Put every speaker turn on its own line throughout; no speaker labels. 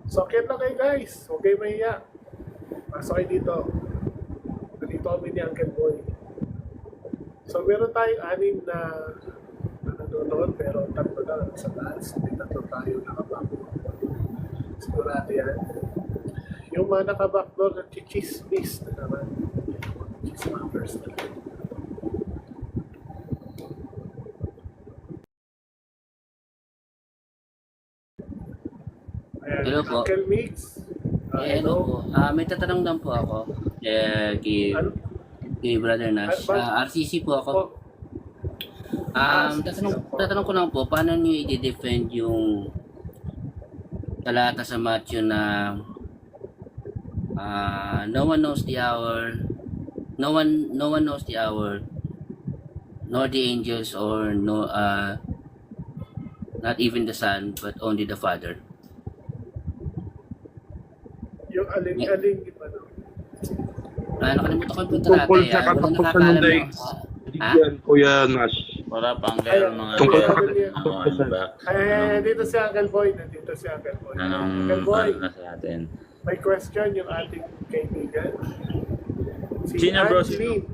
So, kaya na kayo guys. Huwag kayo mahiya. Pasok kayo dito. Nandito kami ni Uncle Boy. So, meron tayong anim na nanonood, pero tatlo lang sa taas. May tatlo tayo nakabago. Sigurado yan. Yung mga nakabackdoor na chichismis na naman. Chismavers na naman. Ayan,
Hello po.
Uncle Mix.
Hello po. May tatanong lang po ako.
Ano?
Kay Brother Nash. RCC po ako. Tatanong ko lang po, paano niyo i-defend yung talata sa Matthew na no one knows the hour, no one knows the hour, nor the angels or no not even the Son, but only the Father.
Yung aling-aling, di ba, no?
Nakalimutan ko yung talata.
Tungkol sa
Wala
katapusan
nakakaalam
ng daig.
Ha?
Yan, Kuya Nash.
Wala pang gano'n mga
Tungkol sa
ano ba?
Dito si Uncle Boy. Nandito si Uncle Boy.
Anong
Uncle Boy,
ano na sa atin?
may question yung ating kaibigan.
Sino, bro?
Anlene.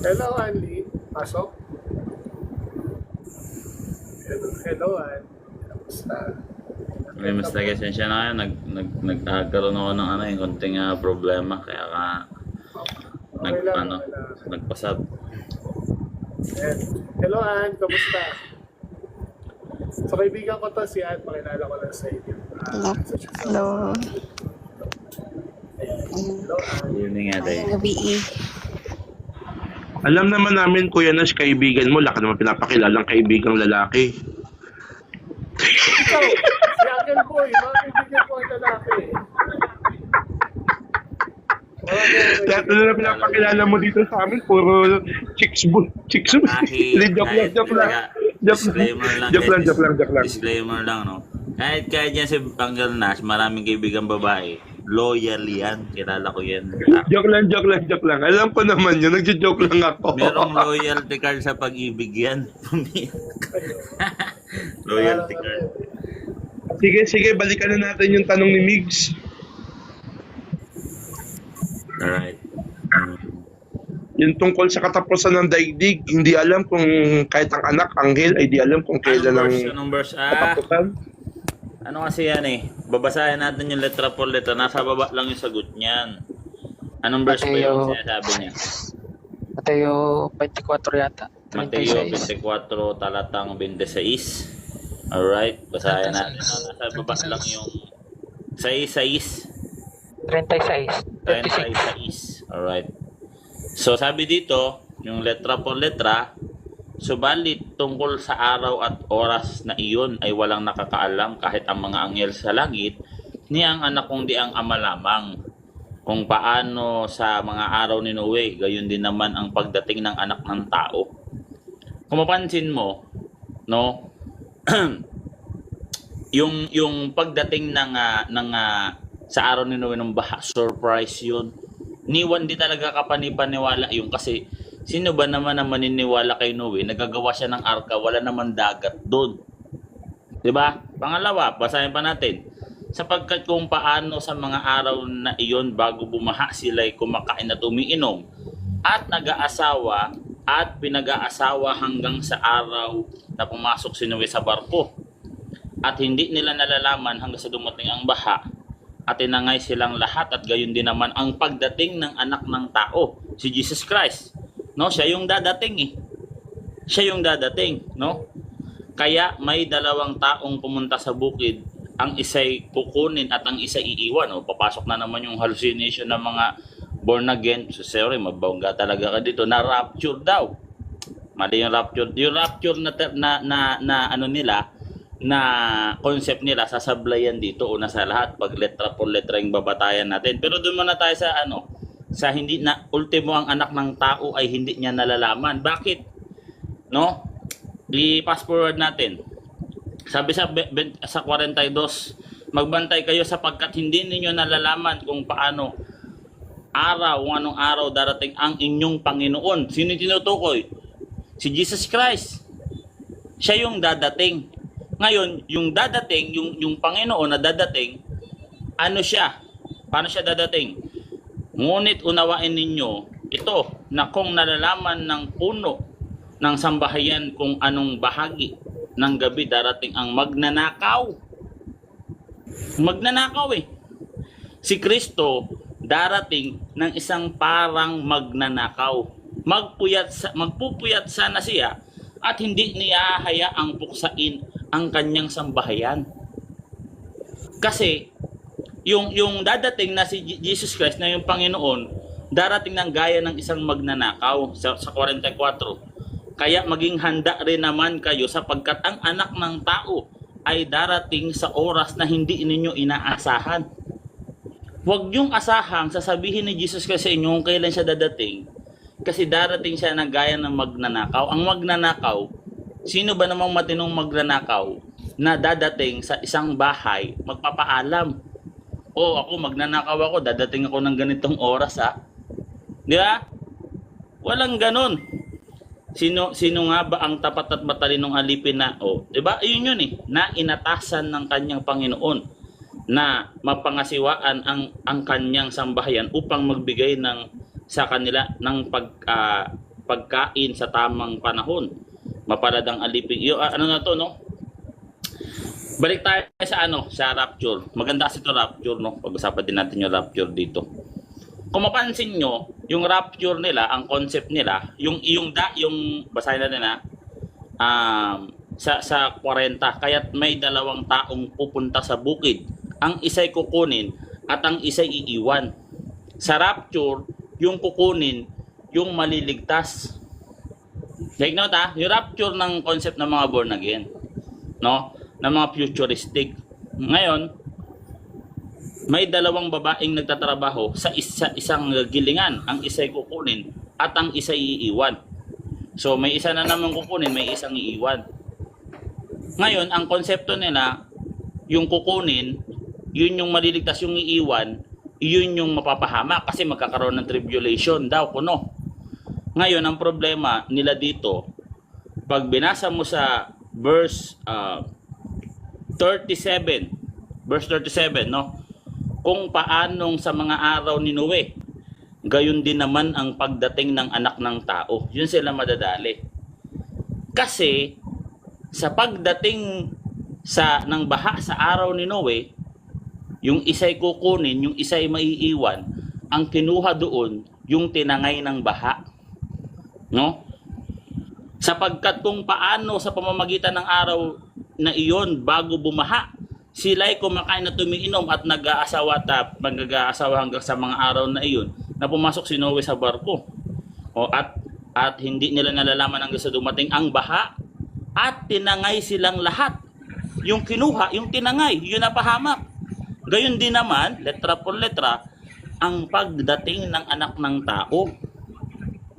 Hello, Anlene. Pasok. Hello, Ann. Kamusta?
May mas nag-esensya na kayo. Nagkakaroon ako ng ano, yung konting problema. Kaya ka
Okay lang, okay lang.
nagpasab.
Ayan. Hello, Ann. Kamusta? So, kaibigan ko to si Ann. Pakilala ko lang sa inyo.
Hello.
Hello, Ann.
Good evening, Ate.
Ngayong gabi eh.
Alam naman namin, Kuya Nash, kaibigan mo. Laki naman pinapakilalang kaibigang lalaki.
Ikaw, si Uncle Boy. Mga kaibigan ko ang lalaki.
Lahat na pinapakilala mo dito sa amin, puro chicks mo. Hindi, joke lang. Joke lang.
Disclaimer lang, no? Kahit dyan si Uncle Nash, maraming kaibigang babae. Loyal yan. Kilala ko yan.
Joke lang. Alam ko naman yun, nagjo-joke lang ako.
Merong loyalty card sa pag-ibig yan. Loyalty card.
Sige, balikan na natin yung tanong ni Migs.
Alright.
Yung tungkol sa katapusan ng daigdig, hindi alam kung kahit ang anak, anghel, ay di alam kung kailan ang
Anong verse?
katapusan.
Ano kasi yan eh. Babasahin natin yung letra por letra. Nasa baba lang yung sagot niyan. Anong verse ba yung sinasabi niya?
Mateo 24 yata.
Mateo
36.
24, talatang 26. Alright, basahin natin. Nasa baba lang yung 6.
36.
36. Alright. So sabi dito, yung letra por letra, subalit tungkol sa araw at oras na iyon ay walang nakakaalam kahit ang mga anghel sa langit, ni ang anak kong di ang ama lamang. Kung paano sa mga araw ni Noe, gayon din naman ang pagdating ng anak ng tao. Kung mapansin mo, no, yung pagdating ng sa araw ni Noe ng baha, surprise yun. Niwan di talaga kapanipaniwala yung kasi sino ba naman ang maniniwala kay Noe? Nagagawa siya ng arka, wala naman dagat doon. 'Di ba? Pangalawa, basahin pa natin. Sapagkat kung paano sa mga araw na iyon bago bumaha sila'y kumakain at umiinom at nag-aasawa at pinag-aasawa hanggang sa araw na pumasok si Noe sa barko. At hindi nila nalalaman hanggang sa dumating ang baha at tinangay silang lahat at gayon din naman ang pagdating ng anak ng tao, si Jesus Christ. No, siya yung dadating eh. Siya yung dadating, no? Kaya may dalawang taong pumunta sa bukid, ang isa'y kukunin at ang isa iiwan. O, papasok na naman yung hallucination ng mga born again. So, sorry, mabangga talaga ka dito. Na rapture daw. Mali yung rapture. Yung rapture na ano nila, na concept nila, sasablayan dito una sa lahat pag letra por letra yung babatayan natin. Pero doon muna tayo sa ano, sa hindi na ultimo ang anak ng tao ay hindi niya nalalaman. Bakit? No? I-fast forward natin. Sabi sa 42, magbantay kayo sapagkat hindi ninyo nalalaman kung paano araw, kung anong araw darating ang inyong Panginoon. Sino tinutukoy? Si Jesus Christ. Siya yung dadating. Ngayon, yung dadating, yung Panginoon na dadating, ano siya? Paano siya dadating? Ngunit unawain ninyo ito na kung nalalaman ng puno ng sambahayan kung anong bahagi ng gabi darating ang magnanakaw. Magnanakaw eh. Si Kristo darating ng isang parang magnanakaw. Magpupuyat sana siya at hindi niya hayaang buksain ang kanyang sambahayan. Kasi yung dadating na si Jesus Christ na yung Panginoon, darating ng gaya ng isang magnanakaw sa 44. Kaya maging handa rin naman kayo sapagkat ang anak ng tao ay darating sa oras na hindi ninyo inaasahan. Huwag yung asahang sasabihin ni Jesus Christ sa inyo kung kailan siya dadating. Kasi darating siya na gaya ng magnanakaw. Ang magnanakaw, sino ba namang matinong magnanakaw na dadating sa isang bahay, magpapaalam? O ako, magnanakaw ako, dadating ako ng ganitong oras ha. Di ba? Walang ganon. Sino nga ba ang tapat at matalinong alipin na, di ba? Ayun yun eh, na inatasan ng kanyang Panginoon na mapangasiwaan ang kanyang sambahayan upang magbigay sa kanila ng pagkain sa tamang panahon. Mapalad ang alipin. Ano na to, no? Balik tayo sa rapture. Maganda kasi ito rapture, no? Pag-usapan din natin yung rapture dito. Kung mapansin nyo, yung rapture nila, ang concept nila, yung basahin natin sa 40, kaya't may dalawang taong pupunta sa bukid. Ang isa'y kukunin at ang isa'y iiwan. Sa rapture, yung kukunin, yung maliligtas. Take note yung rapture ng concept ng mga born again, no? Ng mga futuristic. Ngayon, may dalawang babaeng nagtatrabaho sa isang gilingan. Ang isa'y kukunin at ang isa'y iiwan. So may isa na naman kukunin, may isang iiwan. Ngayon, ang konsepto nila, yung kukunin, yun yung maliligtas, yung iiwan, yun yung mapapahama kasi magkakaroon ng tribulation daw kuno. Ngayon, ang problema nila dito, pag binasa mo sa verse 37, no? Kung paanong sa mga araw ni Noe, gayon din naman ang pagdating ng anak ng tao. Yun sila madadali. Kasi sa pagdating ng baha sa araw ni Noe, yung isa'y kukunin, yung isa'y maiiwan, ang kinuha doon, yung tinangay ng baha. No? Sapagkat kung paano sa pamamagitan ng araw na iyon bago bumaha, sila'y kumakain na tumiinom at nag-aasawa hanggang sa mga araw na iyon na pumasok si Noe sa barko. At hindi nila nalalaman hanggang sa dumating ang baha at tinangay silang lahat. Yung kinuha, yung tinangay, yun napahamak. Gayon din naman, letra por letra, ang pagdating ng anak ng tao.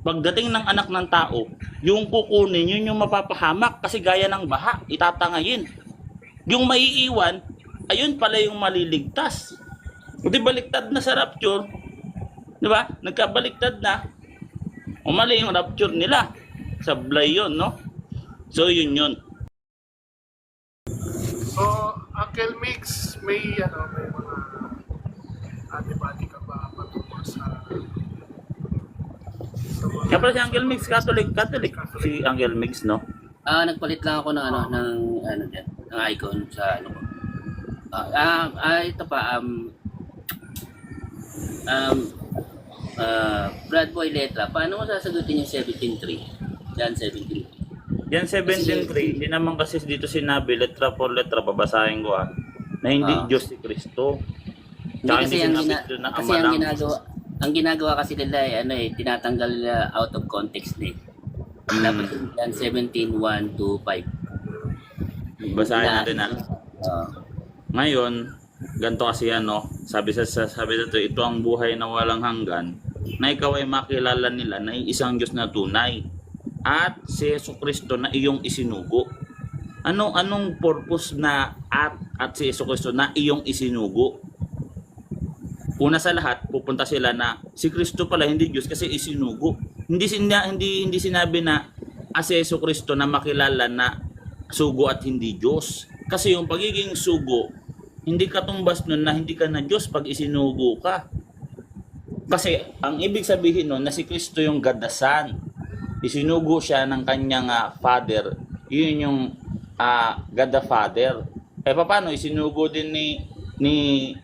Pagdating ng anak ng tao, yung kukunin, yun yung mapapahamak kasi gaya ng baha, itatangayin. Yung maiiwan, ayun pala yung maliligtas. Hindi baliktad na sa rapture. Di ba? Nagkabaliktad na. O mali yung rapture nila. Sablay yun, no? So, yun yun.
So, Uncle Mix, may mga antibody ka ba patungkol sa
Kaya pala si Uncle Mix, Catholic. Si Uncle Mix, no?
Nagpalit lang ako ng ng icon sa ano ko. Ito pa Brad Boy Letra, paano mo sasagutin yung 17.3? John 17.3.
Yan 17.3, hindi naman kasi dito sinabi, letra por letra, babasahin ko na hindi Diyos si Kristo. Tsaka hindi sinabi doon na ama lang.
Ang ginagawa kasi nila tinatanggal nila out of context na Dapat yan 17, 1 to 5.
Basahin natin Ngayon, ganito kasi yan, no? Sabi dito, ito ang buhay na walang hanggan, na ikaw ay makilala nila na isang Diyos na tunay at si Jesucristo na iyong isinugo. Anong purpose na at si Jesucristo na iyong isinugo? Una sa lahat, pupunta sila na si Kristo pala hindi Diyos kasi isinugo. Hindi sinabi na si Jesucristo na makilala na sugo at hindi Diyos. Kasi yung pagiging sugo, hindi katumbas nun na hindi ka na Diyos pag isinugo ka. Kasi ang ibig sabihin nun na si Kristo yung God the Son. Isinugo siya ng kanyang Father. Yun yung God the Father. Eh paano isinugo din ni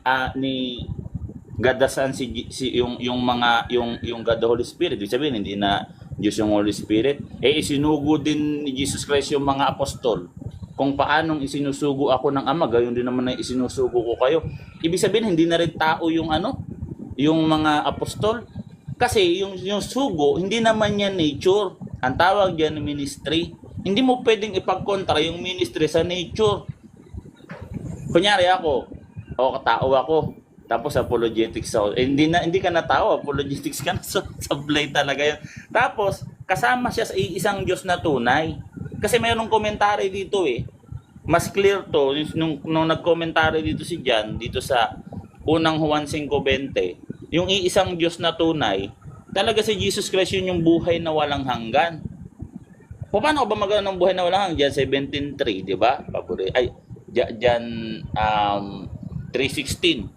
God the Son yung God the Holy Spirit. Ibig sabihin hindi na Diyos yung Holy Spirit. Eh isinugo din ni Jesus Christ yung mga apostol. Kung paanong isinusugo ako ng Ama, gayon din naman na isinusugo ko kayo. Ibig sabihin hindi na rin tao yung yung mga apostol. Kasi yung sugo, hindi naman yan nature. Ang tawag diyan ministry. Hindi mo pwedeng ipagkontra yung ministry sa nature. Kunyari ako, tao ako. Tapos apologetics ako. Hindi ka na tao, apologetics ka na. So, sablay talaga yun. Tapos, kasama siya sa isang Diyos na tunay. Kasi mayroong komentary dito Mas clear to, nung nag-commentary dito si John, dito sa unang Juan 5:20, yung iisang Diyos na tunay, talaga si Jesus Christ yun yung buhay na walang hanggan. Paano ba magkaroon ng buhay na walang hanggan? John 17:3, di ba? John 3:16.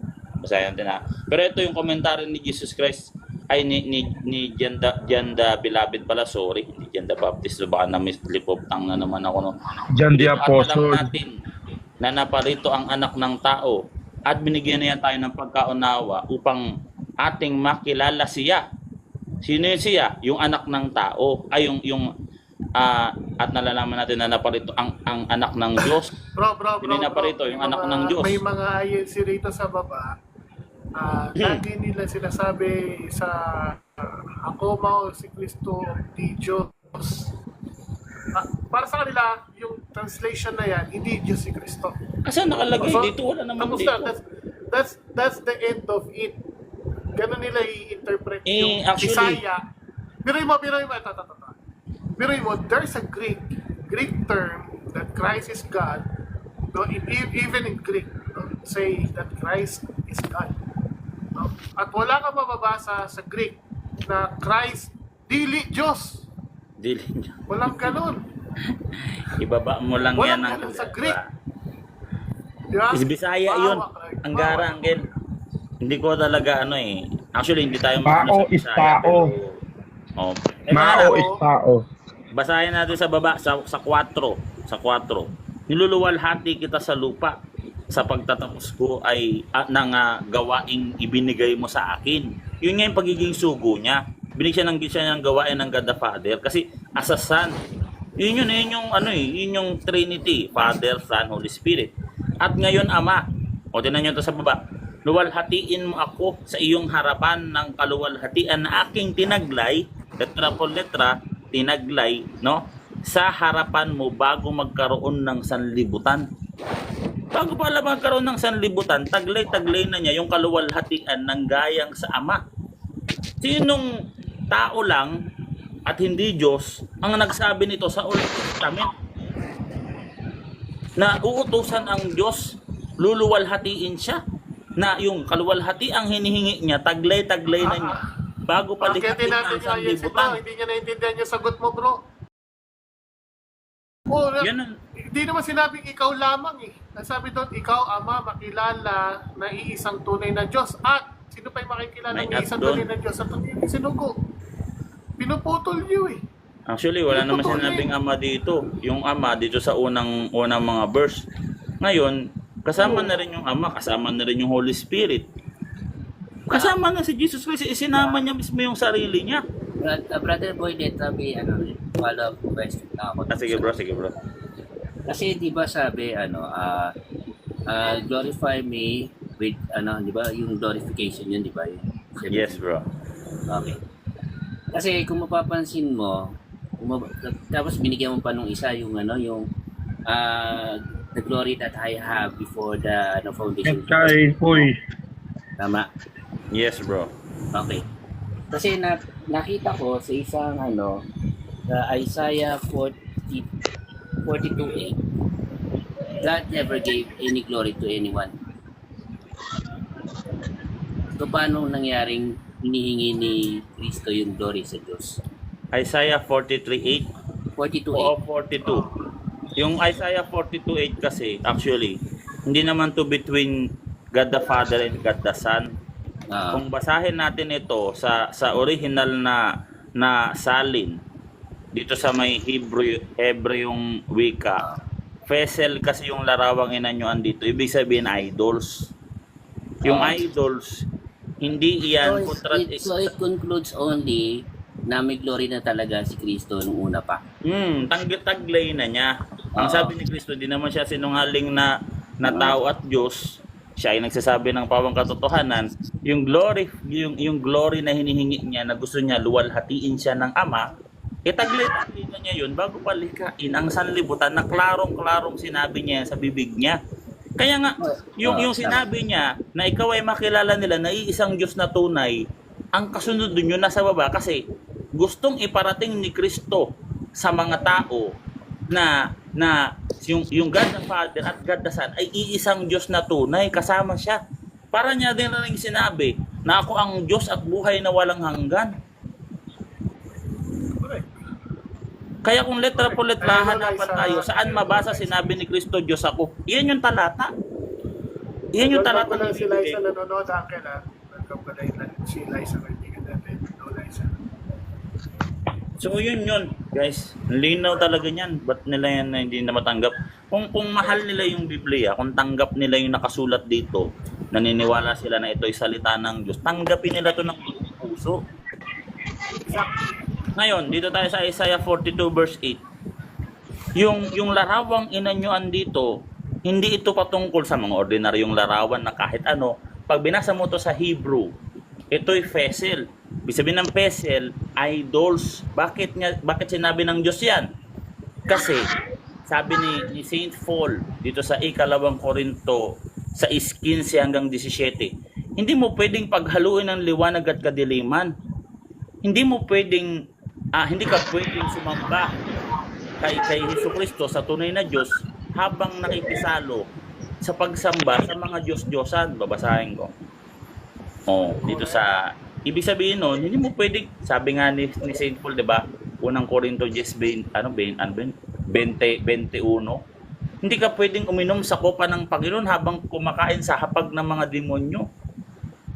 Basahin natin Pero ito yung komentary ni Jesus Christ, ni John the Beloved pala, sorry. Hindi John the Baptist, so baka na-mislip of tongue na naman ako. No?
John the
Alam
Apostle.
natin na naparito ang anak ng tao at binigyan niya tayo ng pagkaunawa upang ating makilala siya. Sino yun siya? Yung anak ng tao. At nalalaman natin na naparito ang anak ng Diyos.
Bro.
Hindi naparito yung anak ng Diyos.
May mga INC rito sa baba. Lagi nila sinasabi sa ako mao si Kristo di Diyos. Para sa kanila, yung translation na yan, hindi Diyos si Kristo.
Kasi nakalagay
So,
dito, wala naman
tapos
dito.
na, that's the end of it. Ganun nila i-interpret yung
actually,
Isaiah. Biruin mo, ito. Biruin mo, there's a Greek term that Christ is God. No, even in Greek, say that Christ is God. No? At wala ka mababasa sa Greek na Christ dili Diyos.
Dili niya.
Walang ganun.
Ibaba mo lang
Walang
yan.
ganun sa Greek. Diba?
Bisaya yun. Ang gara, Angel. Hindi ko talaga Actually, hindi tayo
Tao is tao. Mao is tao.
Basahin natin sa baba, sa 4. Sa 4. Niluluwalhati kita sa lupa. Sa pagtatapos ko ay ng gawaing ibinigay mo sa akin. Yun nga yung pagiging sugo niya. Binigyan siya ng gawain ng God the Father kasi as a son. Yun yung Trinity, Father, Son, Holy Spirit. At ngayon Ama. O tingnan niyo to sa baba. Luwalhatiin mo ako sa iyong harapan ng kaluwalhatian na aking tinaglay, letra po letra, tinaglay, no? Sa harapan mo bago magkaroon ng sanlibutan. Bago pala magkaroon ng sanlibutan, taglay-taglay na niya yung kaluwalhatian ng gayang sa Ama. Sinong tao lang at hindi Diyos ang nagsabi nito sa Old Testament? Na uutusan ang Diyos, luluwalhatiin siya. Na yung kaluwalhati ang hinihingi niya, taglay-taglay na niya. Bago palikhatin ang sanlibutan.
Hindi niya naintindihan yung sagot mo, bro. Hindi naman sinabing ikaw lamang Nasabi doon, ikaw, Ama, makilala na iisang tunay na Diyos. At sino pa yung makikilala ng iisang tunay na Diyos? At ang sinugo. Pinuputol niyo
Actually, wala naman sinabing Ama dito. Yung Ama dito sa unang mga verse. Ngayon, kasama na rin yung Ama, kasama na rin yung Holy Spirit. Kasama na si Jesus Christ, isinama niya mismo yung sarili niya.
Brother Boy, let me follow up question na ako.
Sige bro.
Kasi di ba sabi glorify me with di ba yung glorification yun, di ba?
Yes, bro.
Okay. Kasi kung mapapansin mo, tapos binigyan mo pa nung isa yung the glory that I have before the foundation. Tama.
Yes, bro.
Okay. Kasi nakita ko sa isang Isaiah 42:8, God never gave any glory to anyone. So paano nangyaring hinihingi ni Kristo yung glory sa Diyos?
Isaiah 43:8
42:8.
o 42. Yung Isaiah 42:8 kasi, actually, hindi naman to between God the Father and God the Son.
Ah,
Kung basahin natin ito sa original na salin, dito sa may Hebrewong wika, Fesel kasi yung larawang inanyuan dito. Ibig sabihin idols. Yung idols, hindi yan
so it concludes only na may glory na talaga si Kristo nung una pa.
taglay na niya. Ang sabi ni Kristo, di naman siya sinungaling na tao at Diyos. Siya ay nagsasabi ng pawang katotohanan. Yung glory na hinihingi niya na gusto niya luwalhatiin siya ng Ama, taglay na niya yun bago palikain ang sanlibutan na klarong-klarong sinabi niya sa bibig niya. Kaya nga, yung sinabi niya na ikaw ay makilala nila na iisang Diyos na tunay, ang kasunod dun yun nasa baba kasi gustong iparating ni Kristo sa mga tao na yung God the Father at God the Son ay iisang Diyos na tunay, kasama siya. Para niya din rin sinabi na ako ang Diyos at buhay na walang hanggan.
Correct.
Kaya kung letra po letra hanapan tayo, saan mabasa sinabi ni Kristo, Diyos ako? Iyan yung talata. Iyan yung talata
Doon
ng
si Liza
Biblia.
nanonood akin ha. Nagkabalay na si Liza kaibigan natin. No, Liza.
So yun, guys. Linaw talaga niyan. Ba't nila yan na hindi na matanggap? Kung mahal nila yung Biblia, kung tanggap nila yung nakasulat dito, naniniwala sila na ito'y salita ng Diyos, tanggapin nila ito ng puso. Ngayon, dito tayo sa Isaiah 42 verse 8. Yung larawang inanyuan dito, hindi ito patungkol sa mga ordinaryong larawan na kahit ano. Pag binasa mo to sa Hebrew, ito'y Fesel. Ibig sabihin ng Fesel, idols. Bakit sinabi ng Diyos yan? Kasi, sabi ni Saint Paul, dito sa 2 Korinto, sa 15 hanggang 17, hindi mo pwedeng paghaluin ng liwanag at kadiliman. Hindi ka pwedeng sumamba kay Jesucristo sa tunay na Diyos habang nakikisalo sa pagsamba sa mga Diyos-Diyosan. Babasahin ko. Dito sa ibig sabihin nun, hindi mo pwedeng, sabi nga ni Saint Paul, 'di ba? Unang Korinto 10:21, hindi ka pwedeng uminom sa kopa ng Panginoon habang kumakain sa hapag ng mga demonyo.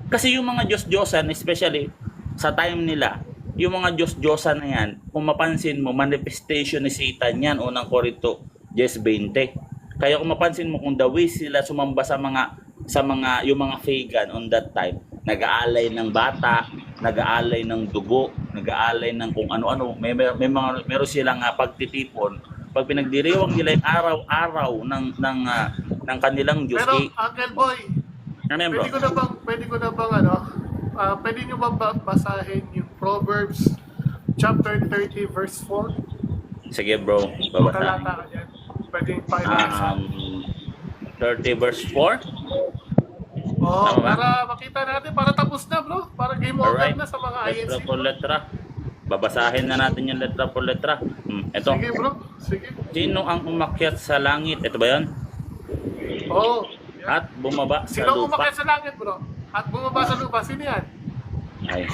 Kasi yung mga Diyos-Diyosan, especially sa time nila, yung mga Diyos-Diyosan na yan, kung mapansin mo, manifestation ni Satan yan, unang Korinto 10:20. Kaya kung mapansin mo, kung the way sila sumamba sa mga yung mga pagan on that time, nag-aalay ng bata, nag-aalay ng dugo, nag-aalay ng kung ano-ano, meron silang pagtitipon. Pag pinagdiriwang nila yung araw-araw ng kanilang Diyos.
Pero, Uncle Boy,
Ano yan, bro?
pwede ko na bang pwede nyo bang basahin yung Proverbs chapter 30 verse 4?
Sige, bro. Babasahin.
Talata ka dyan. Pwede yung pakibasa.
30 verse 4?
Oo,
Tama ba?
para makita natin, para tapos na bro. Para game over
Alright.
na sa mga INC.
Letra por letra. Babasahin na natin yung letra por letra. Ito.
Sige bro, sige.
Sino ang umakyat sa langit? Ito ba yan?
Oo.
At bumaba sa
Sino
lupa.
umakyat sa langit bro? At bumaba sa lupa, sino yan?
Ay.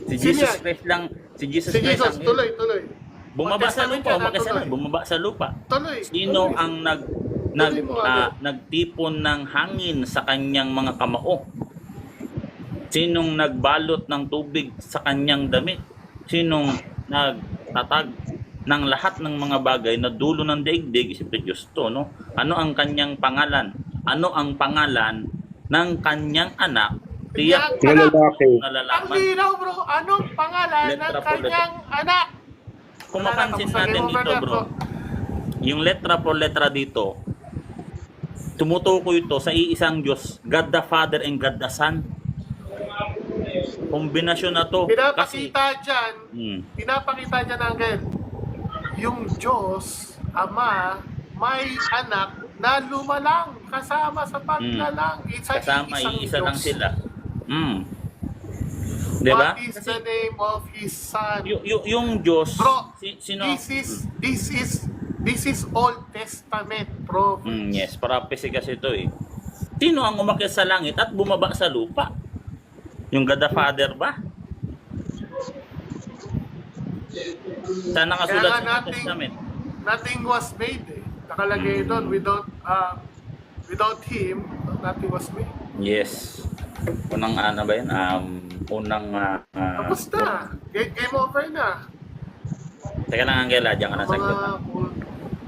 si
Sino
Jesus
yan?
Christ lang. Si Jesus
Si
Christ
Jesus,
ang
tuloy.
bumaba sa
Testament
lupa.
yan,
Umakyat sa
tuloy.
langit. Bumaba sa lupa.
Tuloy.
Sino ang nagtipon ng hangin sa kanyang mga kamao? Sinong nagbalot ng tubig sa kanyang damit? Sinong nagtatag ng lahat ng mga bagay na dulo ng daigdig? Siyempre Diyos to, no? Ano ang kanyang pangalan? Ano ang pangalan ng kanyang anak? Tiyak
Anak.
Lalaki.
Ang
nalalaman.
linaw bro, anong pangalan
Letra
ng
po,
kanyang anak?
Kung
Wala na,
mapansin
tapos na,
natin
game over
dito,
na,
bro, yung letra por letra dito, tumutukoy ito sa iisang Diyos, God the Father and God the Son. Kombinasyon na to. Kasi,
Pinapakita dyan Angel, yung Diyos, Ama, may anak na lumalang kasama sa paglalang.
kasama,
Isang
iisa lang
Diyos.
sila. Diba?
What is the name of His Son?
Yung Diyos,
Bro,
sino?
this is Old Testament, bro.
Yes, prophecy kasi ito eh. Sino ang umakyat sa langit at bumaba sa lupa? Yung God the Father ba? Saan nakasulat
Kaya
sa
nga
New Testament?
nothing was made eh. Nakalagay doon, without him, nothing was made.
Yes. Unang ano ba yun? Unang
Tapos na. Game over na.
teka lang Angela, diyan ka na
Ang mga
saglit.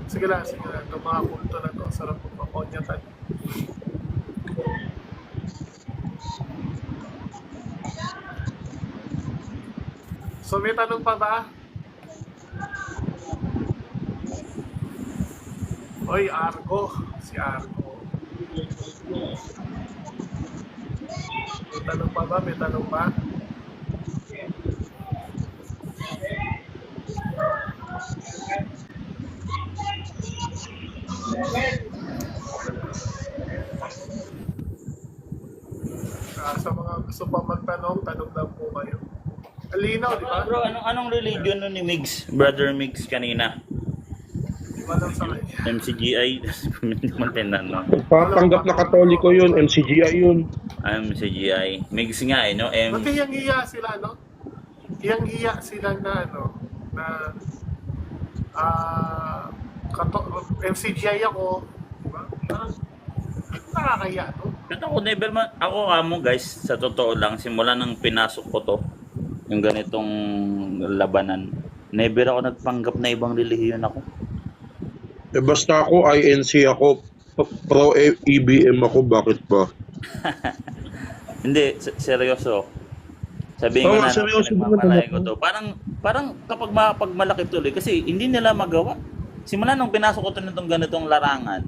sige lang. Itong mga kulto na to, sarap magpaponyatan. So may tanong pa ba? Oy, Argo. Si Argo. May tanong pa ba? May tanong pa? Sa mga gusto pa magtanong, tanong lang po kayo. Alinaw, di ba?
Bro, anong religion nun ni Migs? Brother Migs kanina?
Di ba lang sa kanya?
MCGI? Hindi man tinanong.
Papanggap na Katoliko yun, MCGI yun.
MCGI. Migs nga eh, no?
Pati hiyang-hiya sila, no? Hiyang-hiya sila na, ano, na, MCGI ako, di ba? Parang, nakakaya, no?
Pero ako never man, ako mo guys, sa totoo lang, simula nang pinasok ko to, yung ganitong labanan, never ako nagpanggap na ibang relihiyon ako.
Eh basta ako, INC ako, pro EBM ako, bakit ba?
Hindi, seryoso. Sabihin ko
Oo,
na
seryoso
nagmamalay ko
naman.
to. Parang kapag malaki tuloy, kasi hindi nila magawa. Simula nung pinasok ko to nitong ganitong larangan,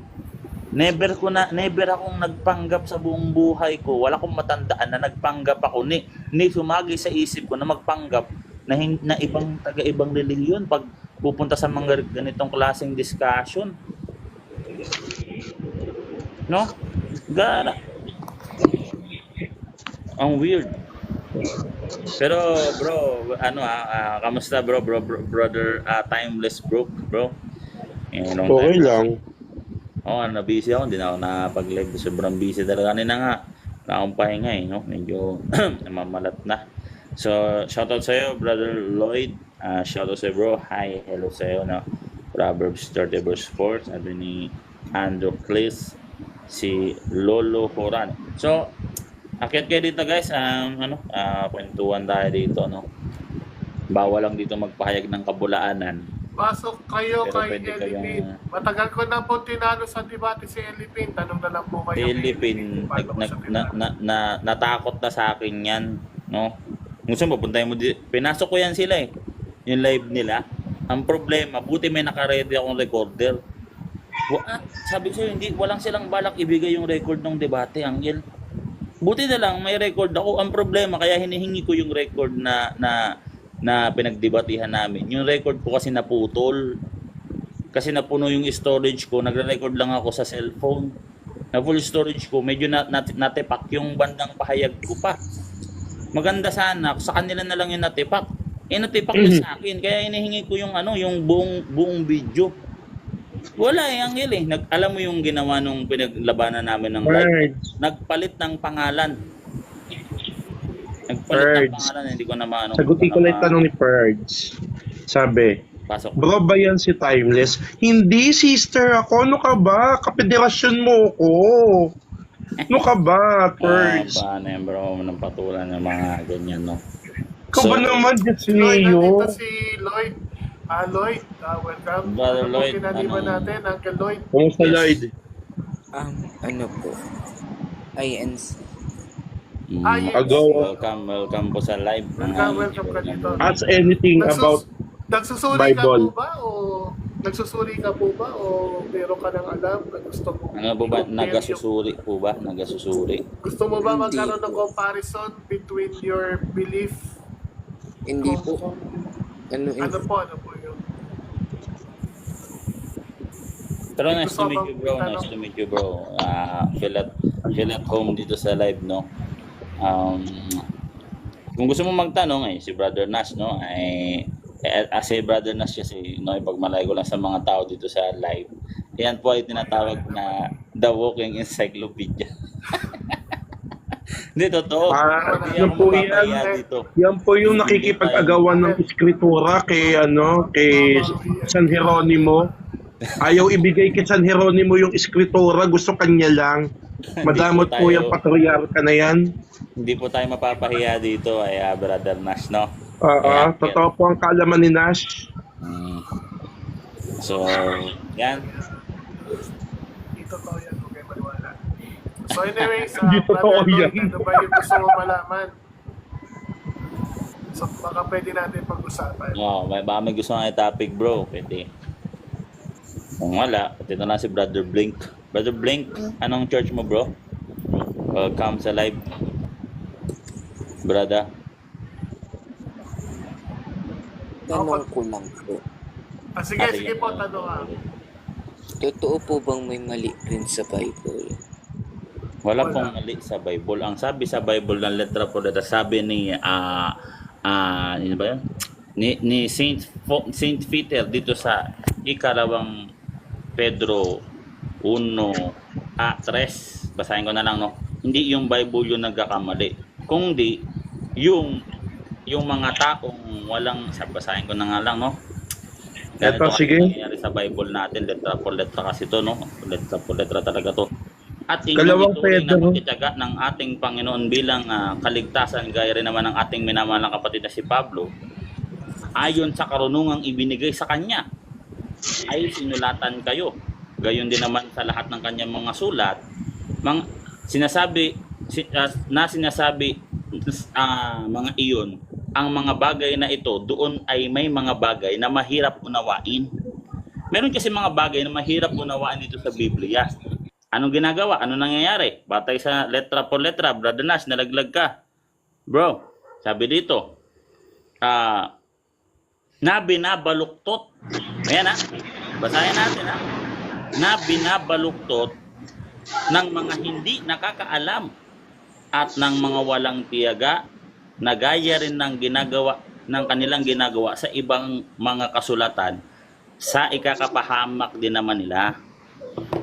never akong nagpanggap sa buong buhay ko. Wala akong matandaan na nagpanggap ako. Ni sumagi sa isip ko na magpanggap na ibang taga-ibang relihiyon pag pupunta sa mga ganitong klaseng discussion. No? Gara. Ang weird. Pero bro, kamusta brother Timeless bro?
Okay lang.
Oo, na-busy ako. Hindi na ako nakapag-live. Sobrang busy talaga. Kanina nga, na akong pahinga eh, no? Medyo namamalat na. So, shoutout sa'yo, Brother Lloyd. Shoutout sa'yo, bro. Hi, hello sa'yo, no? Proverbs 30 verse 4. Sabi ni Andrew Clis, si Lolo Horan. So, akit kayo dito guys. Kwentuhan tayo dito, no? Bawal lang dito magpahayag ng kabulaanan.
Pasok kayo
Pero
kay
pwede
Elipin.
kayong-
Matagal ko na po tinalo sa debate si Elipin. Tanong na lang po kayo.
Philippine,
Paano ko siya tinalo?
natakot na sa akin yan, no? Gusto mo, puntahin mo pinasok ko yan sila eh, yung live nila. Ang problema, buti may naka-ready akong recorder. Sabi ko sa'yo, walang silang balak ibigay yung record ng debate, Angel. Buti na lang, may record ako. Ang problema, kaya hinihingi ko yung record na pinagdebatihan namin. Yung record ko kasi naputol. Kasi napuno yung storage ko, nagre-record lang ako sa cellphone. Na full storage ko, medyo natipak yung bandang pahayag ko pa. Maganda sana, sa kanila na lang yung natipak. Natipak yun sa akin, kaya hinihingi ko yung yung buong video. Wala Angel eh. Alam mo yung ginawa nung pinaglabanan namin ng live? Nagpalit ng pangalan. Hindi ko na maano.
Sagutin ko na yung tanong ni Purge. Sabi,
Pasok.
bro ba yan si Timeless? Hindi, sister ako. Ano ka ba? Kapederasyon mo ko. Ano ka ba, Purge?
Paano yan bro? Nang patulan ng mga ganyan, no?
Ikaw ba naman, Diyos
Si Lloyd,
Leo?
nandito si Lloyd. Lloyd, welcome.
Brother
Ano
Lloyd,
po kinaliman
anong-
natin, Uncle Lloyd?
Kumusta, Lloyd?
Ano po? INC.
Yes.
Agaw.
Welcome po sa live.
Welcome ka dito.
Ask anything about
Nagsusuri ka
Bible.
po ba o nagsusuri ka po ba o meron ka nang alam na gusto mo?
Ano po ba?
i-compare
Nagasusuri po ba? Nagasusuri.
Gusto mo ba
Hindi
magkaroon ng
po.
comparison between your belief?
Hindi po.
Ano po yun?
Pero nice to meet you bro. Nice to meet you bro. Feel at home dito sa live, no? Kung gusto mo magtanong si Brother Nash, no? Si Brother Nash kasi, no, ipagmalay ko lang sa mga tao dito sa live. Yan po ay tinatawag na the walking encyclopedia. Hindi, totoo. Hindi
yan
ako
po
mapapaya
yan.
dito.
Yan po yung nakikipag-agawan ng eskritura kay San Jeronimo. Ayaw ibigay kay San Jeronimo yung eskritura, gusto kanya lang. Madamot po
tayo-
yung patriarka na yan.
Hindi po tayo mapapahiya dito ay Brother Nash, no?
Oo,
Kaya-
totoo po ang kaalaman ni Nash.
Mm. So, yan.
Hindi totoo yan, huwag kayo maniwala. So anyways,
Hindi totoo
Brother Lloyd,
yan.
ano ba yung gusto mo malaman? So baka pwede natin pag-usapan.
Baka may gusto nga topic, bro. Pwede. Kung wala, pati na lang si Brother Blink. Brother Blink, anong church mo, bro? Welcome sa live. Brother.
Tanong ko lang po.
Sige, sige po, tanong ka.
Totoo po bang may mali rin sa Bible?
Wala pong mali sa Bible. Ang sabi sa Bible ng letra po letra, sabi ni ano ba yun? Ni Saint Peter dito sa ikalawang Pedro 1:3. Basahin ko na lang, no. Hindi yung Bible yung nagkakamali. Kundi yung mga taong walang, basahin ko na nga lang, no.
Eto,
Ganito
sige.
kasi nangyayari sa Bible natin, letra por letra kasi to, no. Letra por letra talaga to. At
Kalawang
inyong ituring na
Pedro.
pagtitiyaga ng ating Panginoon bilang kaligtasan, gaya rin naman ng ating minamahalang kapatid na si Pablo, ayon sa karunungang ibinigay sa kanya, ay sinulatan kayo. Gayon din naman sa lahat ng kanyang mga sulat, sinasabi mga iyon, ang mga bagay na ito, doon ay may mga bagay na mahirap unawain. Meron kasi mga bagay na mahirap unawain dito sa Biblia. Anong ginagawa? Ano nangyayari? Batay sa letra por letra, Brother Nash, nalaglag ka. Bro, sabi dito, na binabaluktot. Ayan basahin natin na binabaluktot ng mga hindi nakakaalam at ng mga walang tiyaga na gaya rin ng kanilang ginagawa sa ibang mga kasulatan sa ikakapahamak din naman nila.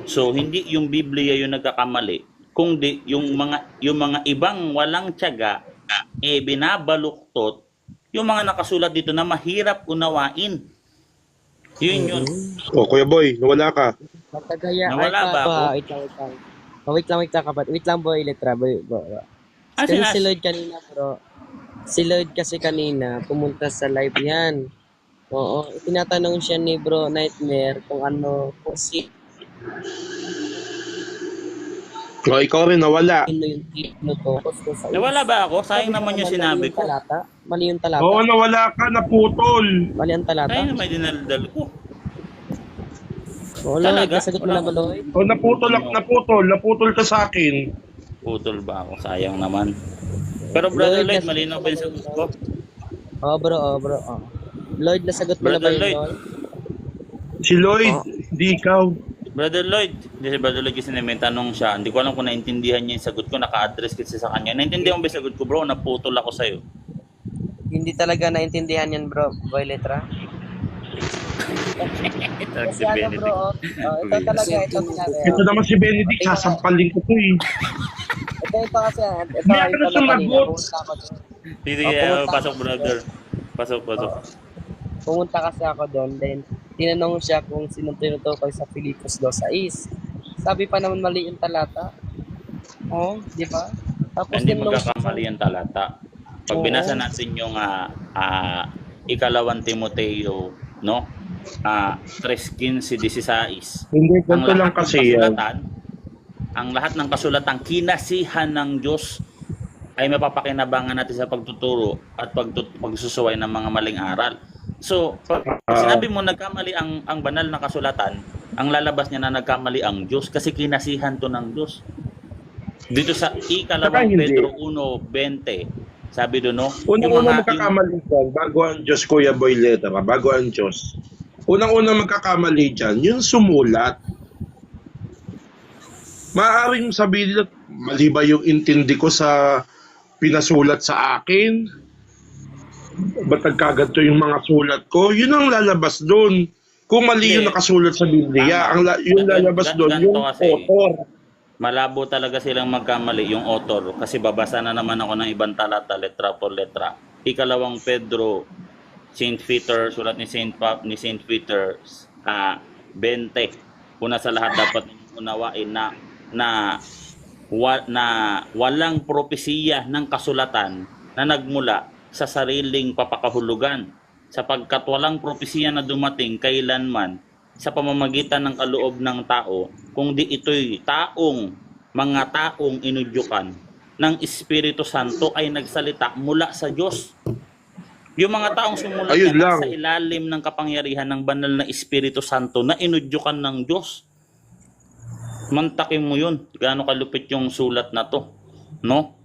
So hindi yung Biblia yung nagkakamali, kundi yung mga ibang walang tiyaga binabaluktot yung mga nakasulat dito na mahirap unawain. Yun.
O, Kuya Boy, nawala ka.
Matagaya.
Nawala ba ako?
Wait lang, kapat. Wait lang, boy, letra, boy. Kasi si Lloyd kanina, bro. Si Lloyd kasi kanina, pumunta sa live yan. Oo, tinatanong siya ni Bro Nightmare kung
O, ikaw rin, nawala.
sino yung titulo to.
Nawala ba ako? Sayang naman yung sinabi ko.
Mali yung talata.
Oo, nawala ka, naputol.
Mali ang talata.
Sayang na may dinaldal ko.
Oo, Lloyd,
Talaga?
nasagot mo na ba, Lloyd?
O, naputol ka sa akin.
Putol ba ako? Sayang naman. Pero Brother Lloyd, malinaw ba yung sagot ko?
Oo, bro. Lloyd, nasagot mo na ba
Brother
yun,
Lloyd.
Lloyd?
Si Lloyd, di ikaw.
Brother Lloyd, hindi si Brother Lloyd kasi may tanong siya. Hindi ko alam kung naintindihan niya yung sagot ko. Naka-address kasi sa kanya. Naintindihan mo ba yung sagot ko, bro? Naputol ako sa'yo.
Hindi talaga naintindihan yan, bro. Boy, letra.
Ito si
Kasi
Benedict.
bro, ito talaga, ito ginagawa.
Ito naman si Benedict, sasampalin ko to eh.
Ito kasi, ito
Hindi ako
na kanina.
sumagot.
Pumunta ako doon.
Sige,
pumunta
pasok
ako.
brother. Pasok.
Pumunta kasi ako doon, then tinanong siya kung sino tinutukoy sa Filipos 2:6. Sabi pa naman mali yung talata. Oo, di ba? Tapos
Hindi
tinanong
magkakamali ang talata. Pag
Oo.
binasa natin yung ikalawang Timoteo, no? 3:15-16.
Hindi,
Ang
ganito lang
lahat ng
kasi yan.
kasulatan, ang lahat ng kasulatan kinasihan ng Diyos ay mapapakinabangan natin sa pagtuturo at pagsusuway ng mga maling aral. So, pag sinabi mo nagkamali ang banal na kasulatan, ang lalabas niya na nagkamali ang Diyos kasi kinasihan to ng Diyos. Dito sa ikalawang
Saka hindi.
Pedro 1:20, sabi doon, no?
Unang-unang magkakamali dyan, bago ang Diyos, Kuya Boy Letra, bago ang Diyos. Unang-unang magkakamali dyan, yung sumulat. Maaaring sabihin nila, mali ba yung intindi ko sa pinasulat sa akin? Ba't nagkaganto yung mga sulat ko? Yun ang lalabas doon. Kung mali yung
Hindi.
nakasulat sa Biblia, yung lalabas doon, yung
Ganito kasi.
author.
Malabo talaga silang magkamali yung author kasi babasa na naman ako ng ibang talata letra por letra. Ikalawang Pedro, Saint Peter, sulat ni Saint Peter, 20. Una sa lahat dapat ninyong unawain na walang propesiya ng kasulatan na nagmula sa sariling papakahulugan, sapagkat walang propesiya na dumating kailanman sa pamamagitan ng kaloob ng tao, kung di ito'y mga taong inudyukan ng Espiritu Santo ay nagsalita mula sa Diyos. Yung mga taong sumulat
Ayun
na
lang.
sa ilalim ng kapangyarihan ng banal na Espiritu Santo na inudyukan ng Diyos. Mantakin mo yun. Gaano kalupit yung sulat na to. No?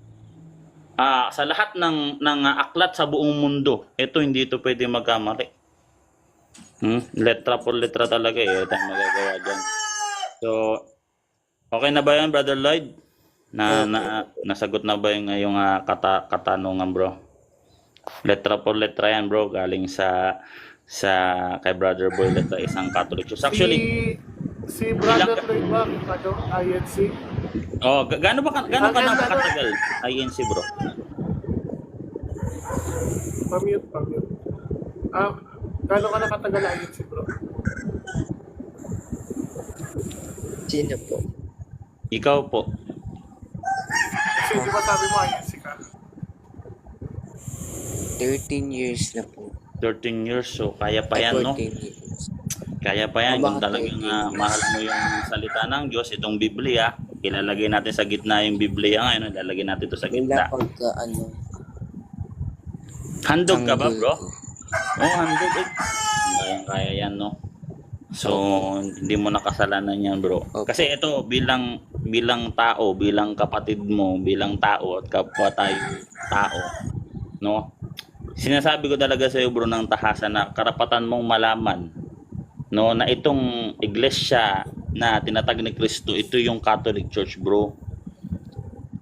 Sa lahat ng aklat sa buong mundo, ito hindi ito pwede magkamali. Letra por letra talaga eh. Ito ang magagawa dyan. So, okay na ba yan, Brother Lloyd? Nasagot na ba yung iyong katanungan, bro? Letra por letra yan, bro. Galing sa kay Brother Boy, letra isang Catholic Church. Actually,
si Brother Lloyd ba, INC?
gaano ka nakatagal INC, bro?
Pamute. Gano'n ka nakatagal INC, bro?
Sino po?
Ikaw po.
Kasi di ba sabi mo INC ka?
13 years na po.
13 years, so kaya pa
Ay,
yan, no?
14 years.
Kaya pa yan, kung
Baka
talagang
13
mahal mo yung salita ng Diyos, itong Biblia, ilalagay natin sa gitna yung Biblia ngayon, ilalagay natin ito sa
Wala
gitna.
pagka
Handog ka ba,
tanggol
bro?
ko.
Oo, handog eh. Kaya yan, no? So, hindi mo nakasalanan yan, bro.
Opo.
Kasi ito, bilang tao, bilang kapatid mo, bilang tao, at kapwa tayo tao, no? Sinasabi ko talaga sa iyo, bro, ng tahasan na karapatan mong malaman, no, na itong iglesia na tinatag ni Kristo, ito yung Catholic Church, bro.